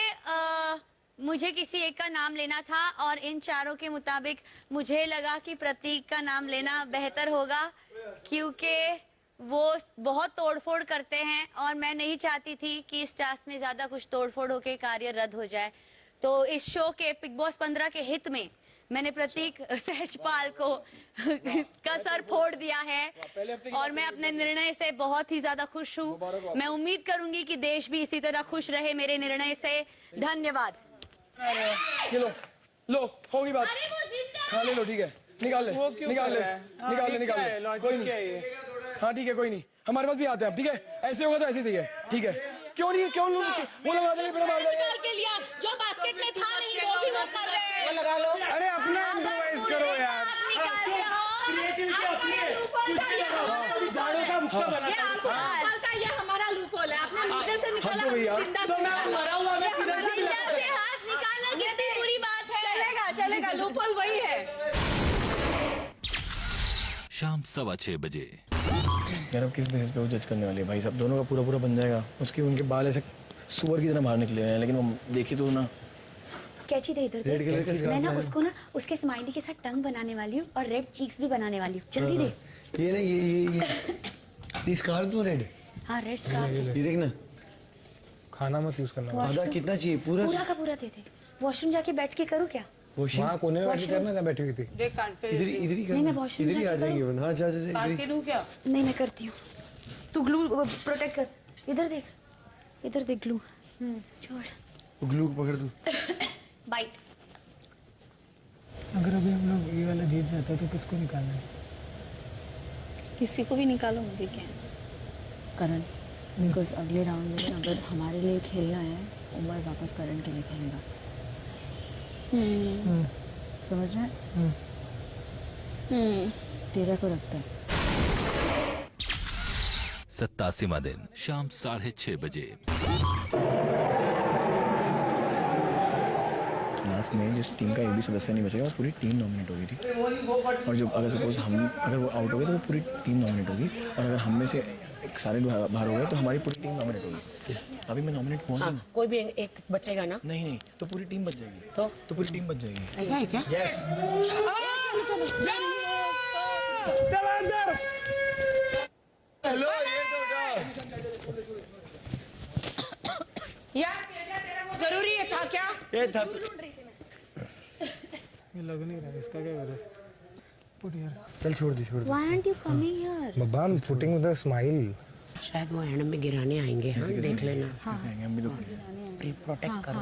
मुझे किसी एक का नाम लेना था और इन चारों के मुताबिक मुझे लगा कि प्रतीक का नाम लेना बेहतर होगा, क्योंकि वो बहुत तोड़फोड़ करते हैं और मैं नहीं चाहती थी कि इस टास्क में ज्यादा कुछ तोड़फोड़ होके कार्य रद्द हो जाए। तो इस शो के बिग बॉस 15 के हित में मैंने प्रतीक सहजपाल को का सर फोड़ दिया है और मैं अपने निर्णय से बहुत ही ज्यादा खुश हूँ। मैं उम्मीद करूंगी कि देश भी इसी तरह खुश रहे मेरे निर्णय से। धन्यवाद। ये लो लो, होगी बात। हाँ ले लो, ठीक है, निकाल ले निकाल ले निकाल ले निकाल ले, कोई नहीं। हाँ ठीक है, कोई नहीं, हमारे पास भी आते हैं। ठीक है, ऐसे होगा तो ऐसे सही है। ठीक है, क्यों नहीं, क्यों वो लगा देंगे, फिर मार देंगे। के लिए जो बास्केट में था नहीं वो भी वो कर रहे हैं। वो लगा लो। अरे अपना इम्प्रोवाइज करो यार। क्रिएटिविटी अपनी है। झाड़ू का मुक्का बना। ये हमारा लूपहोल है। आपने लीडर से निकाला, जिंदा तो मैं मरा हुआ, मैं किधर से हाथ निकालना कितनी बुरी बात है। चलेगा चलेगा, लूपहोल वही है। शाम 6:15 बजे। यार अब किस बेसिस पे वो जज करने वाले हैं भाई? सब दोनों का पूरा पूरा बन जाएगा। उसके उनके बाल ऐसे सुअर की तरह बाहर निकले हैं, लेकिन वो देखी तो ना। कैची दे इधर दे। मैं ना उसको ना उसके स्माइली के साथ टंग बनाने वाली हूँ और रेड चीक्स भी बनाने वाली हूँ। जल्दी दे। ये नहीं ये स्कार्फ तो रेड। हाँ रेड स्कार्फ। ये देखना, खाना मत यूज करना। आधा कितना चाहिए? पूरा पूरा का पूरा दे दे। वॉशरूम जाके बैठ के करूँ क्या? वहाँ कोने में बैठ के करना, जहाँ बैठी हुई थी। इधर ही नहीं, मैं वॉशरूम इधर ही आ जाके जाएंगे वन। हाँ जा जा इधर ही। नहीं मैं करती हूँ। तू ग्लू प्रोटेक्ट कर। इधर देख ग्लू। छोड़। ग्लू पकड़ तू। बाइट। अगर अभी हम लोग ये वाला जीत जाते तो किसको निकालना है? किसी को भी निकालो, मुझे क्या है। करण, बिकॉज अगले राउंड में अगर हमारे लिए खेलना है, उमर वापस करण के लिए खेलेगा। समझ रहे हैं? तेरा को रखते हैं। 87वां दिन शाम 6:30 बजे। लास्ट में जिस टीम का एक भी सदस्य नहीं बचेगा वो पूरी टीम नॉमिनेट होगी, ठीक। और जो अगर सपोज अगर वो आउट हो गए तो वो पूरी टीम नॉमिनेट होगी, और अगर हम में से सारे बाहर हो गए तो हमारी पूरी टीम नॉमिनेट होगी। अभी मैं नॉमिनेट कौन हूँ? कोई भी एक बचेगा ना? नहीं तो पूरी टीम बच जाएगी। तो पूरी टीम बच जाएगी। ऐसा है क्या? यस। चलो अंदर। हेलो, ये तो यार जरूरी है था क्या? ये था। ये लग नहीं रहा, इसका क्या करें? पुट यार। चल छोड़ दे। Why aren't you coming here? Baba, I'm putting with a smile. शायद वो एंड में गिराने आएंगे। हाँ, देख लेना। हम भी तो प्रोटेक्ट करो।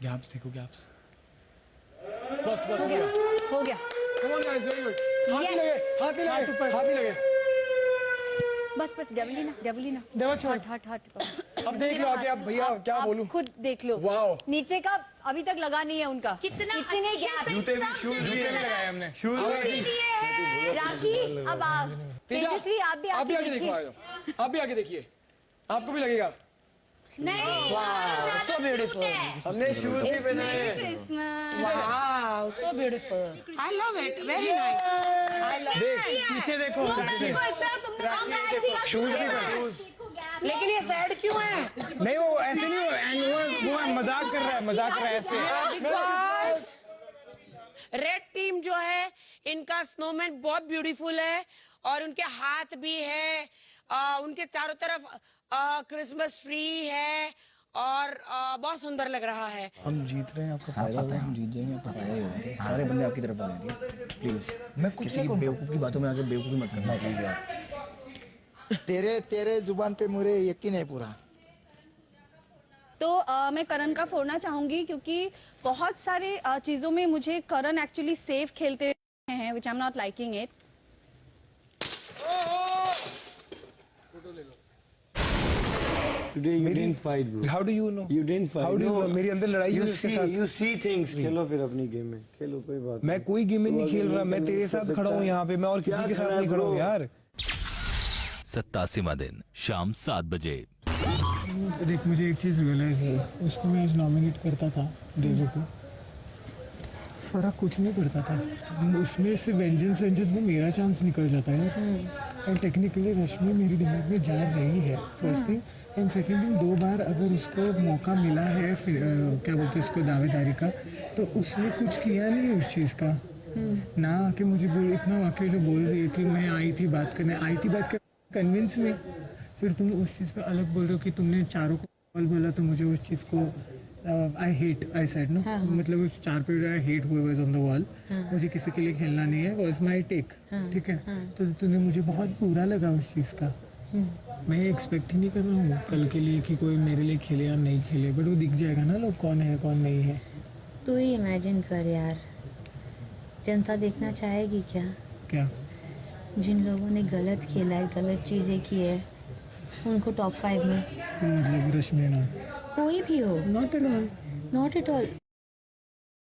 गैप्स देखो, गैप्स। बस हो गया। Come on guys, very good. हाथ ही लगे। बस डबलीना। हट। अब देख लो आके, अब भैया क्या बोलूं? खुद देख लो। वाओ। नीचे का अभी तक लगा नहीं है उनका। कितना इतने गैप। जूते भी, शूज भी लगाए हमने। शूज राखी, अब आप तेजस्वी, आप भी आगे देखो, आप भी आगे देखिए, आपको भी लगेगा। नहीं, सो ब्यूटीफुल। हमने शूज भी पहने हैं। Wow, so beautiful. I love it, very nice. I love. देख पीछे देखो। शूज भी पहने। लेकिन ये सैड क्यों है? नहीं वो ऐसे नहीं, वो मजाक कर रहा है ऐसे। बिकॉज रेड टीम जो है, इनका स्नोमैन बहुत ब्यूटीफुल है और उनके हाथ भी है, उनके चारों तरफ क्रिसमस ट्री है और बहुत सुंदर लग रहा है। हम जीत रहे हैं, आपको फायदा होगा। हम जीत जाएंगे, आपको फायदा ही होगा। सारे बंदे आपकी तरफ बने, प्लीज। मैं किसी बेवकूफ की बातों में आके बेवकूफी मत करना प्लीज यार। तेरे जुबान पे मुझे यकीन है पूरा। तो मैं करण का फोड़ना चाहूंगी, क्योंकि बहुत सारे चीजों में मुझे करण एक्चुअली सेफ खेलते हैं, which I am not liking it. Today you didn't fight, bro. How do you know? You didn't fight. How do you know? मेरी अंदर लड़ाई हुई उसके साथ। You see things. खेलो फिर अपनी गेम में, खेलो कोई बात। मैं कोई गेम नहीं खेल रहा, मैं तेरे साथ खड़ा हूँ यहाँ पे, मैं और किसी के साथ नहीं खड़ा हूँ यार। 87वां दिन शाम 7 बजे। देख, मुझे एक चीज़ रियलाइज हुई, उसको मैं नॉमिनेट करता था देवो को, फर्क कुछ नहीं पड़ता था। उसमें से वेंजेंस में मेरा चांस निकल जाता है। और टेक्निकली रश्मि मेरी दिमाग में जा रही है, first thing. And second thing, 2 बार अगर उसको मौका मिला है, फिर क्या बोलते हैं उसको, दावेदारी का, तो उसने कुछ किया नहीं है उस चीज़ का। ना आके मुझे इतना वाकई जो बोल रही है कि मैं आई थी बात कर कन्विंस में, फिर तुम उस चीज़ पे अलग बोल रहे हो कि तुमने चारों को बोला तो मुझे उस चीज़ को आई सेड नो, मतलब उस 4 पे आई हेट हुए ऑन द वॉल, मुझे किसी के लिए खेलना नहीं है, वाज माय टेक, ठीक है। तो तुमने मुझे बहुत बुरा लगा उस चीज़ का। मैं एक्सपेक्ट ही नहीं कर रहा हूँ कल के लिए कि कोई मेरे लिए खेले या नहीं खेले, बट वो दिख जाएगा ना लोग कौन है कौन नहीं है। तू ही इमेजिन कर यार, जनता देखना चाहेगी क्या जिन लोगों ने गलत खेला है, गलत चीज़ें की है, उनको टॉप 5 में, मतलब रश्मि ना, कोई भी हो, नॉट एट ऑल